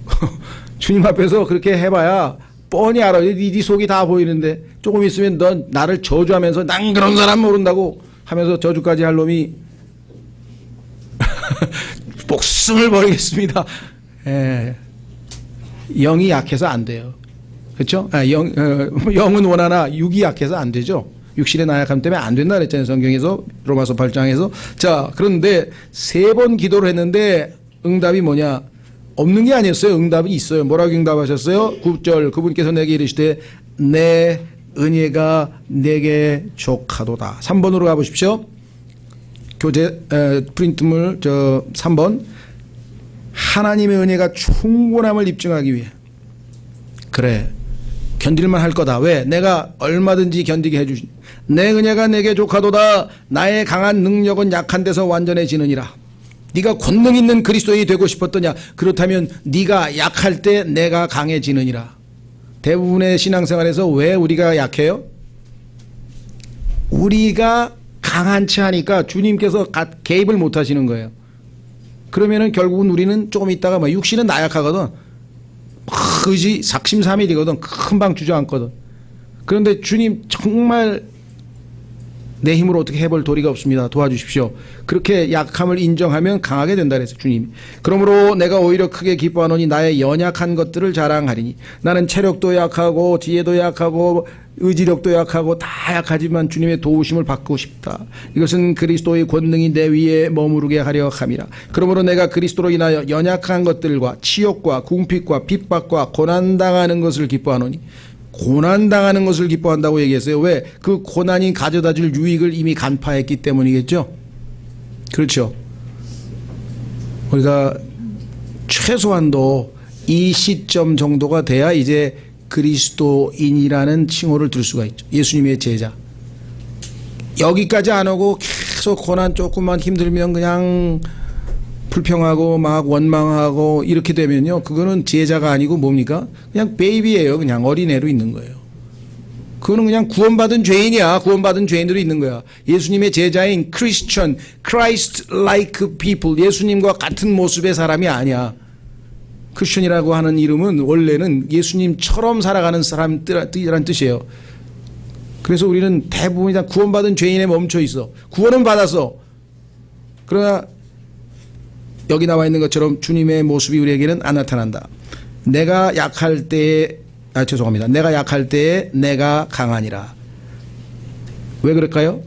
주님 앞에서 그렇게 해봐야 뻔히 알아. 네 속이 다 보이는데 조금 있으면 넌 나를 저주하면서 난 그런 사람 모른다고 하면서 저주까지 할 놈이 목숨을 버리겠습니다. 영이 약해서 안 돼요. 그렇죠? 영은 원하나 육이 약해서 안 되죠. 육신의 나약함 때문에 안 된다 그랬잖아요. 성경에서 로마서 8장에서. 자, 그런데 3번 기도를 했는데 응답이 뭐냐? 없는 게 아니었어요. 응답이 있어요. 뭐라고 응답하셨어요? 9절 그분께서 내게 이르시되 내 은혜가 내게 족하도다. 3번으로 가보십시오. 교재 프린트물 3번. 하나님의 은혜가 충분함을 입증하기 위해. 그래, 견딜만 할 거다. 왜? 내가 얼마든지 견디게 해주신 내 은혜가 내게 족하도다. 나의 강한 능력은 약한 데서 완전해지느니라. 네가 권능 있는 그리스도인이 되고 싶었더냐? 그렇다면 네가 약할 때 내가 강해지느니라. 대부분의 신앙생활에서 왜 우리가 약해요? 우리가 강한 채 하니까 주님께서 개입을 못 하시는 거예요. 그러면은 결국은 우리는 조금 있다가 막 육신은 나약하거든. 의지 작심삼일이거든. 금방 주저앉거든. 그런데 주님 정말 내 힘으로 어떻게 해볼 도리가 없습니다. 도와주십시오. 그렇게 약함을 인정하면 강하게 된다 그랬어요. 주님이. 그러므로 내가 오히려 크게 기뻐하노니 나의 연약한 것들을 자랑하리니. 나는 체력도 약하고 지혜도 약하고 의지력도 약하고 다 약하지만 주님의 도우심을 받고 싶다. 이것은 그리스도의 권능이 내 위에 머무르게 하려 함이라. 그러므로 내가 그리스도로 인하여 연약한 것들과 치욕과 궁핍과 핍박과 고난당하는 것을 기뻐하노니. 고난당하는 것을 기뻐한다고 얘기했어요. 왜? 그 고난이 가져다줄 유익을 이미 간파했기 때문이겠죠. 그렇죠. 우리가 최소한도 이 시점 정도가 돼야 이제 그리스도인이라는 칭호를 들 수가 있죠. 예수님의 제자. 여기까지 안 오고 계속 고난 조금만 힘들면 그냥 불평하고 막 원망하고 이렇게 되면요, 그거는 제자가 아니고 뭡니까? 그냥 베이비예요. 그냥 어린애로 있는 거예요. 그거는 그냥 구원받은 죄인이야. 구원받은 죄인으로 있는 거야. 예수님의 제자인 크리스천, Christ-like people, 예수님과 같은 모습의 사람이 아니야. 크리스천이라고 하는 이름은 원래는 예수님처럼 살아가는 사람이란 뜻이에요. 그래서 우리는 대부분이 다 구원받은 죄인에 멈춰 있어. 구원은 받았어. 그러나 여기 나와 있는 것처럼 주님의 모습이 우리에게는 안 나타난다. 내가 약할 때에 내가 약할 때에 내가 강하니라. 왜 그럴까요?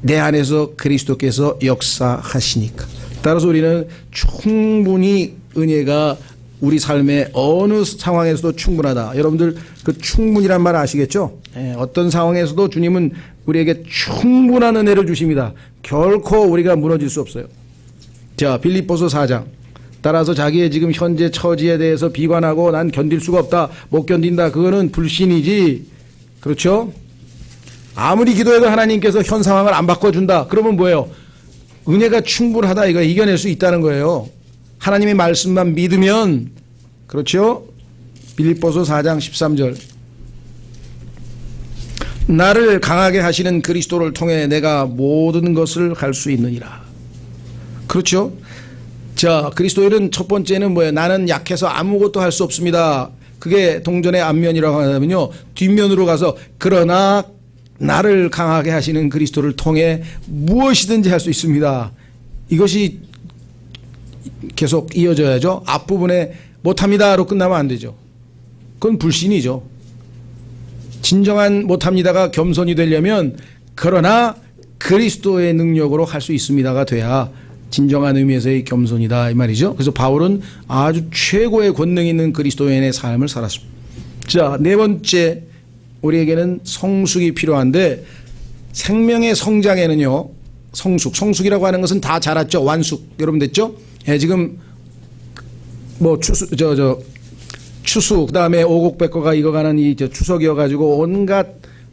내 안에서 그리스도께서 역사하시니까. 따라서 우리는 충분히 은혜가 우리 삶의 어느 상황에서도 충분하다. 여러분들 그 충분이란 말 아시겠죠? 어떤 상황에서도 주님은 우리에게 충분한 은혜를 주십니다. 결코 우리가 무너질 수 없어요. 자, 빌립보서 4장. 따라서 자기의 지금 현재 처지에 대해서 비관하고 난 견딜 수가 없다, 못 견딘다, 그거는 불신이지. 그렇죠? 아무리 기도해도 하나님께서 현 상황을 안 바꿔준다, 그러면 뭐예요? 은혜가 충분하다, 이거 이겨낼 수 있다는 거예요. 하나님의 말씀만 믿으면 그렇죠? 빌립보서 4장 13절. 나를 강하게 하시는 그리스도를 통해 내가 모든 것을 할 수 있느니라. 그렇죠? 자, 그리스도인은 첫 번째는 뭐예요? 나는 약해서 아무것도 할 수 없습니다. 그게 동전의 앞면이라고 하면요, 뒷면으로 가서 그러나 나를 강하게 하시는 그리스도를 통해 무엇이든지 할 수 있습니다. 이것이 계속 이어져야죠. 앞부분에 못합니다로 끝나면 안 되죠. 그건 불신이죠. 진정한 못합니다가 겸손이 되려면 그러나 그리스도의 능력으로 할 수 있습니다가 돼야 진정한 의미에서의 겸손이다 이 말이죠. 그래서 바울은 아주 최고의 권능 있는 그리스도인의 삶을 살았습니다. 자, 네 번째, 우리에게는 성숙이 필요한데 생명의 성장에는요, 성숙이라고 하는 것은 다 자랐죠. 완숙 여러분 됐죠? 예, 지금 뭐 추수 그다음에 오곡백과가 익어가는 이 추석이어가지고 온갖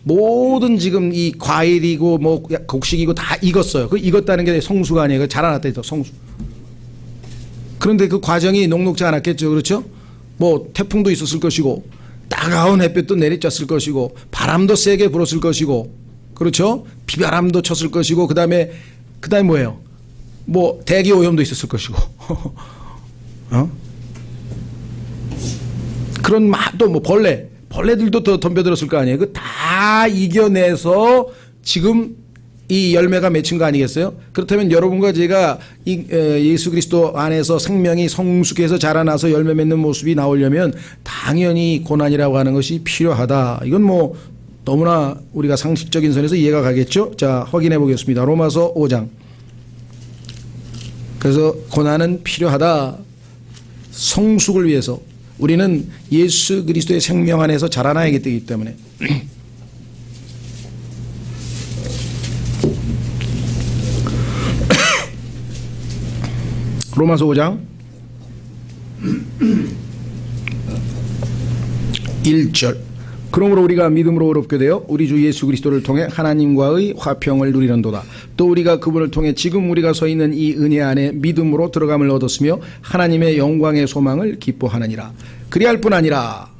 모든 지금 이 과일이고 뭐 곡식이고 다 익었어요. 그 익었다는 게 성수가 아니에요. 자라났다 해서 성수. 그런데 그 과정이 녹록지 않았겠죠. 그렇죠? 뭐 태풍도 있었을 것이고 따가운 햇볕도 내리쬐었을 것이고 바람도 세게 불었을 것이고 그렇죠? 비바람도 쳤을 것이고 그다음에 뭐예요? 뭐 대기 오염도 있었을 것이고 그런 또 뭐 벌레들도 더 덤벼들었을 거 아니에요. 그 다 이겨내서 지금 이 열매가 맺힌 거 아니겠어요? 그렇다면 여러분과 제가 예수 그리스도 안에서 생명이 성숙해서 자라나서 열매 맺는 모습이 나오려면 당연히 고난이라고 하는 것이 필요하다. 이건 뭐 너무나 우리가 상식적인 선에서 이해가 가겠죠? 자, 확인해 보겠습니다. 로마서 5장. 그래서 고난은 필요하다. 성숙을 위해서. 우리는 예수 그리스도의 생명 안에서 자라나야 되기 때문에. 로마서 5장 1절. 그러므로 우리가 믿음으로 의롭게 되어 우리 주 예수 그리스도를 통해 하나님과의 화평을 누리는도다. 또 우리가 그분을 통해 지금 우리가 서 있는 이 은혜 안에 믿음으로 들어감을 얻었으며 하나님의 영광의 소망을 기뻐하느니라. 그리할 뿐 아니라,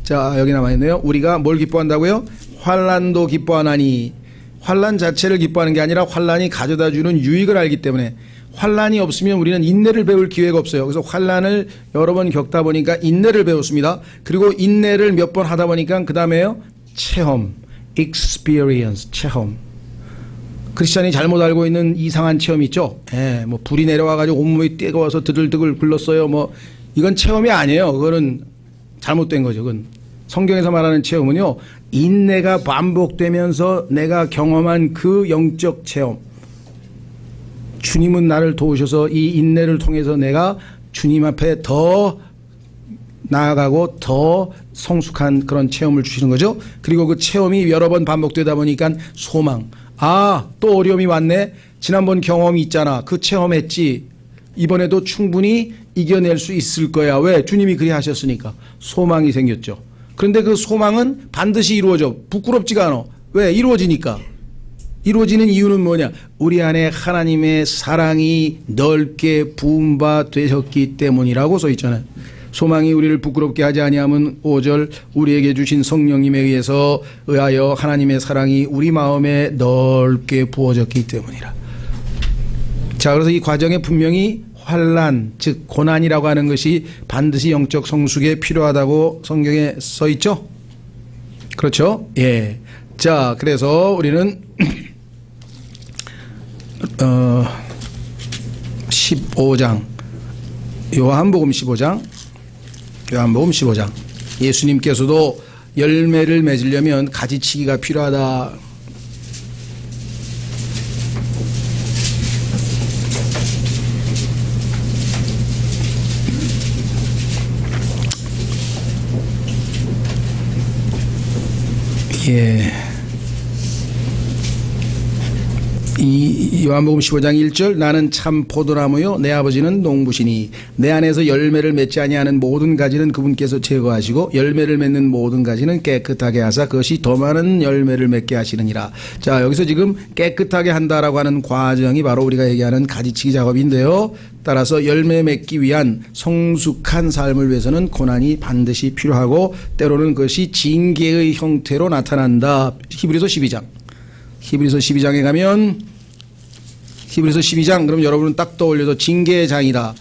자 여기 남아있네요. 우리가 뭘 기뻐한다고요? 환난도 기뻐하나니. 환난 자체를 기뻐하는 게 아니라 환난이 가져다주는 유익을 알기 때문에. 환난이 없으면 우리는 인내를 배울 기회가 없어요. 그래서 환난을 여러 번 겪다 보니까 인내를 배웠습니다. 그리고 인내를 몇 번 하다 보니까 그 다음에요, 체험, experience, 체험. 크리스찬이 잘못 알고 있는 이상한 체험 있죠. 뭐 불이 내려와가지고 온몸이 뜨거워서 드들드들 굴렀어요. 뭐 이건 체험이 아니에요. 그거는 잘못된 거죠. 그건 성경에서 말하는 체험은요, 인내가 반복되면서 내가 경험한 그 영적 체험. 주님은 나를 도우셔서 이 인내를 통해서 내가 주님 앞에 더 나아가고 더 성숙한 그런 체험을 주시는 거죠. 그리고 그 체험이 여러 번 반복되다 보니까 소망. 아, 또 어려움이 왔네. 지난번 경험이 있잖아. 그 체험했지. 이번에도 충분히 이겨낼 수 있을 거야. 왜? 주님이 그리 하셨으니까. 소망이 생겼죠. 그런데 그 소망은 반드시 이루어져. 부끄럽지가 않아. 왜? 이루어지니까. 이루어지는 이유는 뭐냐? 우리 안에 하나님의 사랑이 넓게 부은 바 되셨기 때문이라고 써 있잖아요. 소망이 우리를 부끄럽게 하지 아니하면 5절 우리에게 주신 성령님에 의해서 의하여 하나님의 사랑이 우리 마음에 넓게 부어졌기 때문이라. 자, 그래서 이 과정에 분명히 환난, 즉 고난이라고 하는 것이 반드시 영적 성숙에 필요하다고 성경에 써 있죠? 그렇죠? 예. 자, 그래서 우리는 15장 요한복음 15장 예수님께서도 열매를 맺으려면 가지치기가 필요하다. 예. 이 요한복음 15장 1절 나는 참 포도나무요 내 아버지는 농부시니 내 안에서 열매를 맺지 아니하는 모든 가지는 그분께서 제거하시고 열매를 맺는 모든 가지는 깨끗하게 하사 그것이 더 많은 열매를 맺게 하시느니라. 자, 여기서 지금 깨끗하게 한다라고 하는 과정이 바로 우리가 얘기하는 가지치기 작업인데요. 따라서 열매 맺기 위한 성숙한 삶을 위해서는 고난이 반드시 필요하고 때로는 그것이 징계의 형태로 나타난다. 히브리서 12장. 히브리서 12장에 가면 히브리서 12장 그럼 여러분은 딱 떠올려도 징계의 장이다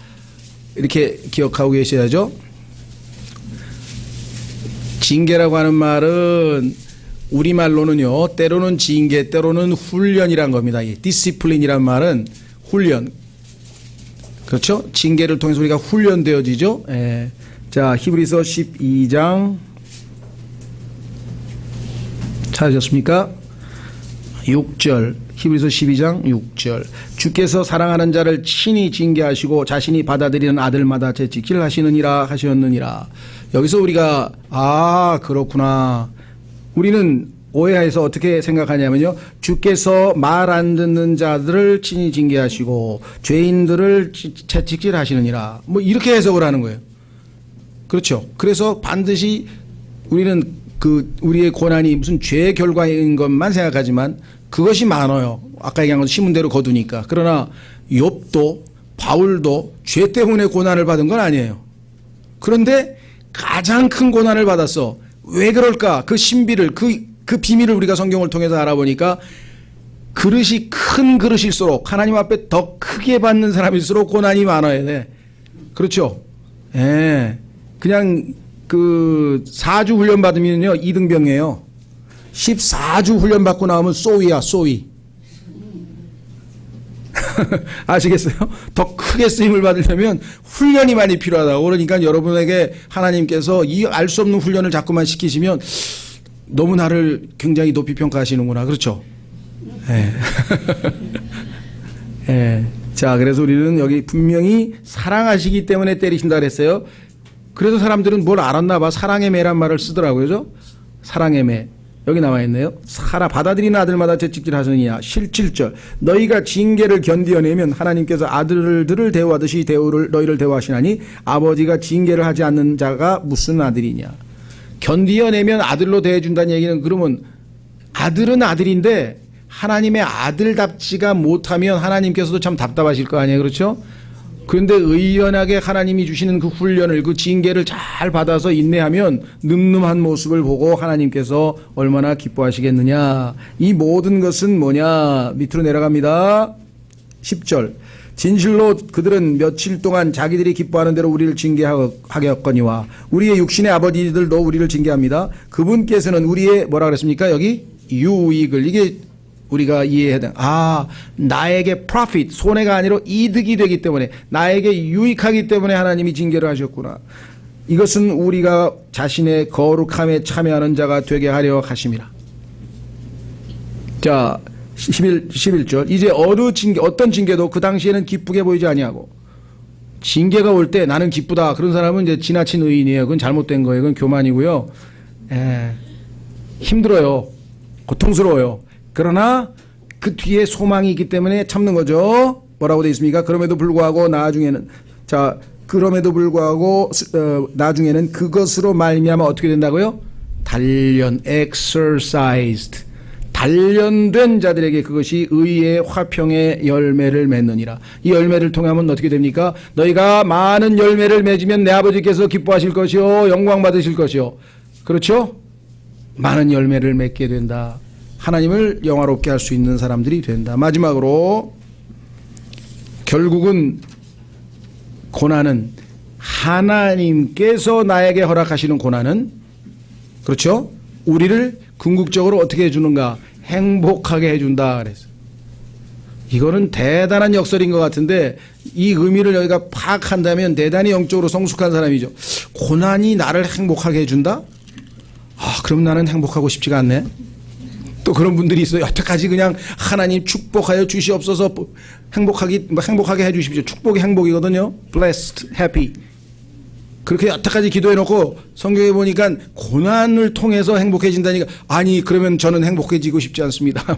이렇게 기억하고 계셔야죠. 징계라고 하는 말은 우리말로는요 때로는 징계 때로는 훈련이란 겁니다. 이 디시플린이란 말은 훈련, 그렇죠? 징계를 통해서 우리가 훈련되어지죠. 예. 자, 히브리서 12장 찾으셨습니까? 6절, 히브리서 12장 6절. 주께서 사랑하는 자를 친히 징계하시고 자신이 받아들이는 아들마다 채찍질 하시느니라 하셨느니라. 여기서 우리가 그렇구나. 우리는 오해해서 어떻게 생각하냐면요. 주께서 말 안 듣는 자들을 친히 징계하시고 죄인들을 채찍질 하시느니라. 뭐 이렇게 해석을 하는 거예요. 그렇죠. 그래서 반드시 우리는 우리의 고난이 무슨 죄의 결과인 것만 생각하지만 그것이 많아요. 아까 얘기한 건 신문대로 거두니까. 그러나 욥도 바울도 죄 때문에 고난을 받은 건 아니에요. 그런데 가장 큰 고난을 받았어. 왜 그럴까? 그 신비를 그 비밀을 우리가 성경을 통해서 알아보니까 그릇이 큰 그릇일수록 하나님 앞에 더 크게 받는 사람일수록 고난이 많아야 돼. 그렇죠? 예. 그냥 4주 훈련 받으면요 2등병이에요. 14주 훈련 받고 나오면 쏘위야, 쏘위. 아시겠어요? 더 크게 쓰임을 받으려면 훈련이 많이 필요하다고. 그러니까 여러분에게 하나님께서 이 알 수 없는 훈련을 자꾸만 시키시면 너무 나를 굉장히 높이 평가하시는구나. 그렇죠? 예. 예. 자, 그래서 우리는 여기 분명히 사랑하시기 때문에 때리신다 그랬어요. 그래서 사람들은 뭘 알았나 봐. 사랑의 매란 말을 쓰더라고요. 그죠? 사랑의 매. 여기 나와 있네요. 받아들이는 아들마다 채찍질 하시느냐. 7절. 너희가 징계를 견디어내면 하나님께서 아들들을 대우하듯이 너희를 대우하시나니 아버지가 징계를 하지 않는 자가 무슨 아들이냐. 견디어내면 아들로 대해준다는 얘기는 그러면 아들은 아들인데 하나님의 아들답지가 못하면 하나님께서도 참 답답하실 거 아니에요. 그렇죠? 그런데 의연하게 하나님이 주시는 그 훈련을 그 징계를 잘 받아서 인내하면 늠름한 모습을 보고 하나님께서 얼마나 기뻐하시겠느냐. 이 모든 것은 뭐냐. 밑으로 내려갑니다. 10절. 진실로 그들은 며칠 동안 자기들이 기뻐하는 대로 우리를 징계하겠거니와 우리의 육신의 아버지들도 우리를 징계합니다. 그분께서는 우리의 뭐라 그랬습니까? 여기 유익을, 이게 우리가 이해해야 돼. 나에게 profit, 손해가 아니라 이득이 되기 때문에, 나에게 유익하기 때문에 하나님이 징계를 하셨구나. 이것은 우리가 자신의 거룩함에 참여하는 자가 되게 하려 하심이라. 자, 11절. 이제 어떤 징계도 그 당시에는 기쁘게 보이지 아니하고, 징계가 올 때 나는 기쁘다. 그런 사람은 이제 지나친 의인이에요. 그건 잘못된 거예요. 그건 교만이고요. 힘들어요. 고통스러워요. 그러나 그 뒤에 소망이 있기 때문에 참는 거죠. 뭐라고 되어 있습니까? 그럼에도 불구하고 나중에는 나중에는 그것으로 말미암아 어떻게 된다고요? exercised. 단련된 자들에게 그것이 의의 화평의 열매를 맺느니라. 이 열매를 통하면 어떻게 됩니까? 너희가 많은 열매를 맺으면 내 아버지께서 기뻐하실 것이요 영광 받으실 것이요. 그렇죠? 많은 열매를 맺게 된다. 하나님을 영화롭게 할 수 있는 사람들이 된다. 마지막으로 결국은 고난은 하나님께서 나에게 허락하시는 고난은, 그렇죠? 우리를 궁극적으로 어떻게 해주는가? 행복하게 해준다 그랬어요. 이거는 대단한 역설인 것 같은데 이 의미를 여기가 파악한다면 대단히 영적으로 성숙한 사람이죠. 고난이 나를 행복하게 해준다? 그럼 나는 행복하고 싶지가 않네. 또 그런 분들이 있어요. 여태까지 그냥 하나님 축복하여 주시옵소서, 행복하게 해주십시오. 축복이 행복이거든요. Blessed, happy. 그렇게 여태까지 기도해놓고 성경에 보니까 고난을 통해서 행복해진다니까, 아니 그러면 저는 행복해지고 싶지 않습니다.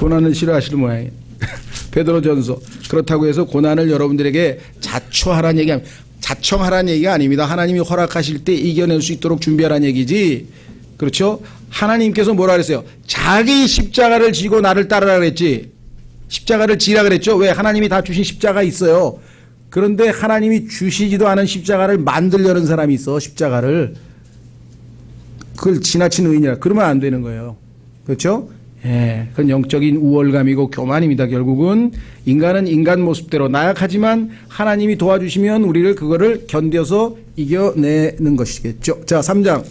고난을 싫어하시는 모양이에요. 베드로전서. 그렇다고 해서 고난을 여러분들에게 자초하라는 얘기합니다. 자청하라는 얘기가 아닙니다. 하나님이 허락하실 때 이겨낼 수 있도록 준비하라는 얘기지. 그렇죠? 하나님께서 뭐라 그랬어요? 자기 십자가를 지고 나를 따르라 그랬지. 십자가를 지라 그랬죠. 왜? 하나님이 다 주신 십자가 있어요. 그런데 하나님이 주시지도 않은 십자가를 만들려는 사람이 있어. 십자가를. 그걸 지나친 의인이라. 그러면 안 되는 거예요. 그렇죠? 예, 그건 영적인 우월감이고 교만입니다. 결국은 인간은 인간 모습대로 나약하지만 하나님이 도와주시면 우리를 그거를 견뎌서 이겨내는 것이겠죠. 자, 3장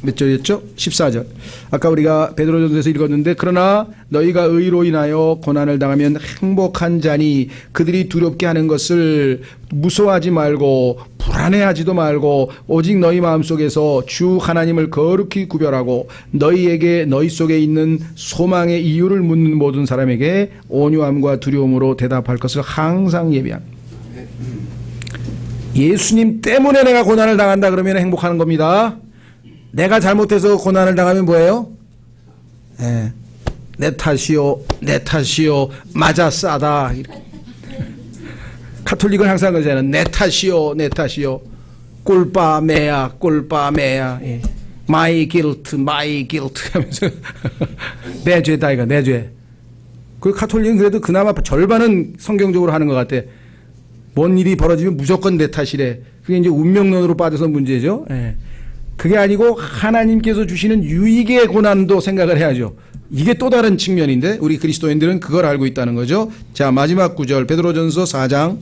몇 절이었죠? 14절. 아까 우리가 베드로전서에서 읽었는데 그러나 너희가 의로 인하여 고난을 당하면 행복한 자니 그들이 두렵게 하는 것을 무서워하지 말고 불안해하지도 말고 오직 너희 마음속에서 주 하나님을 거룩히 구별하고 너희에게 너희 속에 있는 소망의 이유를 묻는 모든 사람에게 온유함과 두려움으로 대답할 것을 항상 예비함. 예수님 때문에 내가 고난을 당한다 그러면 행복하는 겁니다. 내가 잘못해서 고난을 당하면 뭐예요? 네. 내 탓이요, 내 탓이요, 맞아 싸다. 카톨릭은 항상 그러잖아요. 내 탓이요, 내 탓이요. 꿀빠 매야, 꿀빠 매야. 예. My guilt, my guilt 하면서 내 죄다 이거, 내 죄. 그 카톨릭은 그래도 그나마 절반은 성경적으로 하는 것 같아. 뭔 일이 벌어지면 무조건 내 탓이래. 그게 이제 운명론으로 빠져서 문제죠. 예. 그게 아니고 하나님께서 주시는 유익의 고난도 생각을 해야죠. 이게 또 다른 측면인데 우리 그리스도인들은 그걸 알고 있다는 거죠. 자, 마지막 구절 베드로전서 4장.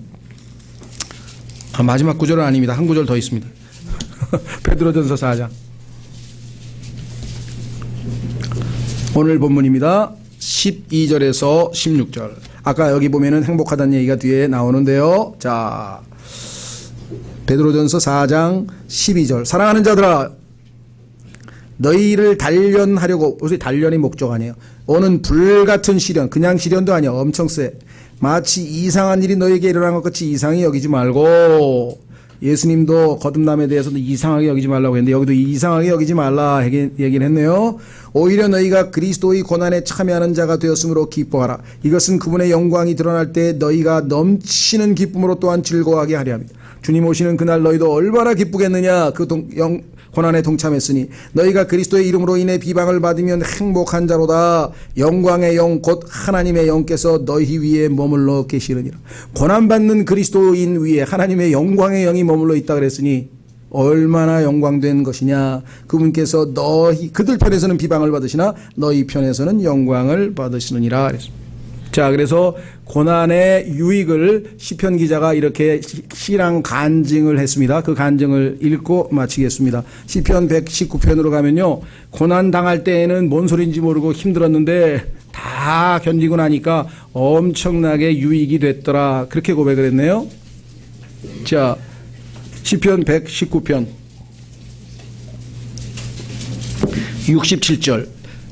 마지막 구절은 아닙니다. 한 구절 더 있습니다. 베드로전서 4장. 오늘 본문입니다. 12절에서 16절. 아까 여기 보면은 행복하다는 얘기가 뒤에 나오는데요. 자, 베드로전서 4장 12절. 사랑하는 자들아 너희를 단련하려고, 요새 단련이 목적 아니에요. 오는 불같은 시련, 그냥 시련도 아니야. 엄청 세. 마치 이상한 일이 너에게 일어난 것 같이 이상히 여기지 말고, 예수님도 거듭남에 대해서도 이상하게 여기지 말라고 했는데 여기도 이상하게 여기지 말라 얘기를 했네요. 오히려 너희가 그리스도의 고난에 참여하는 자가 되었으므로 기뻐하라. 이것은 그분의 영광이 드러날 때 너희가 넘치는 기쁨으로 또한 즐거워하게 하려 합니다. 주님 오시는 그날 너희도 얼마나 기쁘겠느냐. 그 고난에 동참했으니 너희가 그리스도의 이름으로 인해 비방을 받으면 행복한 자로다. 영광의 영 곧 하나님의 영께서 너희 위에 머물러 계시느니라. 고난받는 그리스도인 위에 하나님의 영광의 영이 머물러 있다 그랬으니 얼마나 영광된 것이냐. 그분께서 그들 편에서는 비방을 받으시나 너희 편에서는 영광을 받으시느니라 그랬습니다. 자, 그래서 고난의 유익을 시편 기자가 이렇게 시랑 간증을 했습니다. 그 간증을 읽고 마치겠습니다. 시편 119편으로 가면요, 고난 당할 때에는 뭔 소리인지 모르고 힘들었는데 다 견디고 나니까 엄청나게 유익이 됐더라. 그렇게 고백을 했네요. 자, 시편 119편 67절.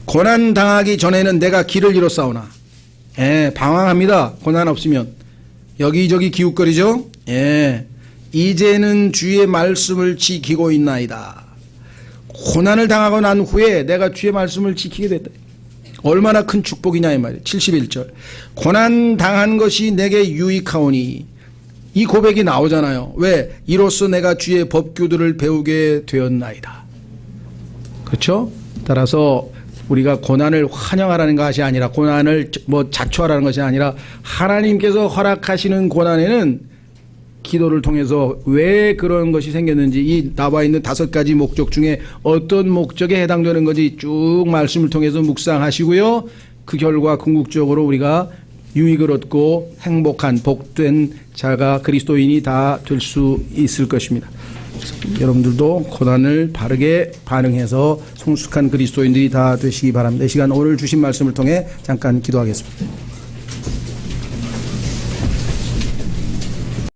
고난 당하기 전에는 내가 길을 잃었사오나. 예, 방황합니다. 고난 없으면. 여기저기 기웃거리죠? 예. 이제는 주의 말씀을 지키고 있나이다. 고난을 당하고 난 후에 내가 주의 말씀을 지키게 됐다. 얼마나 큰 축복이냐 이 말이에요. 71절. 고난 당한 것이 내게 유익하오니. 이 고백이 나오잖아요. 왜? 이로써 내가 주의 법규들을 배우게 되었나이다. 그렇죠? 따라서 우리가 고난을 환영하라는 것이 아니라, 고난을 자초하라는 것이 아니라, 하나님께서 허락하시는 고난에는 기도를 통해서 왜 그런 것이 생겼는지, 이 나와 있는 5가지 목적 중에 어떤 목적에 해당되는 건지 쭉 말씀을 통해서 묵상하시고요. 그 결과 궁극적으로 우리가 유익을 얻고 행복한 복된 자가, 그리스도인이 다 될 수 있을 것입니다. 여러분들도 고난을 바르게 반응해서 성숙한 그리스도인들이 다 되시기 바랍니다. 이 시간 오늘 주신 말씀을 통해 잠깐 기도하겠습니다.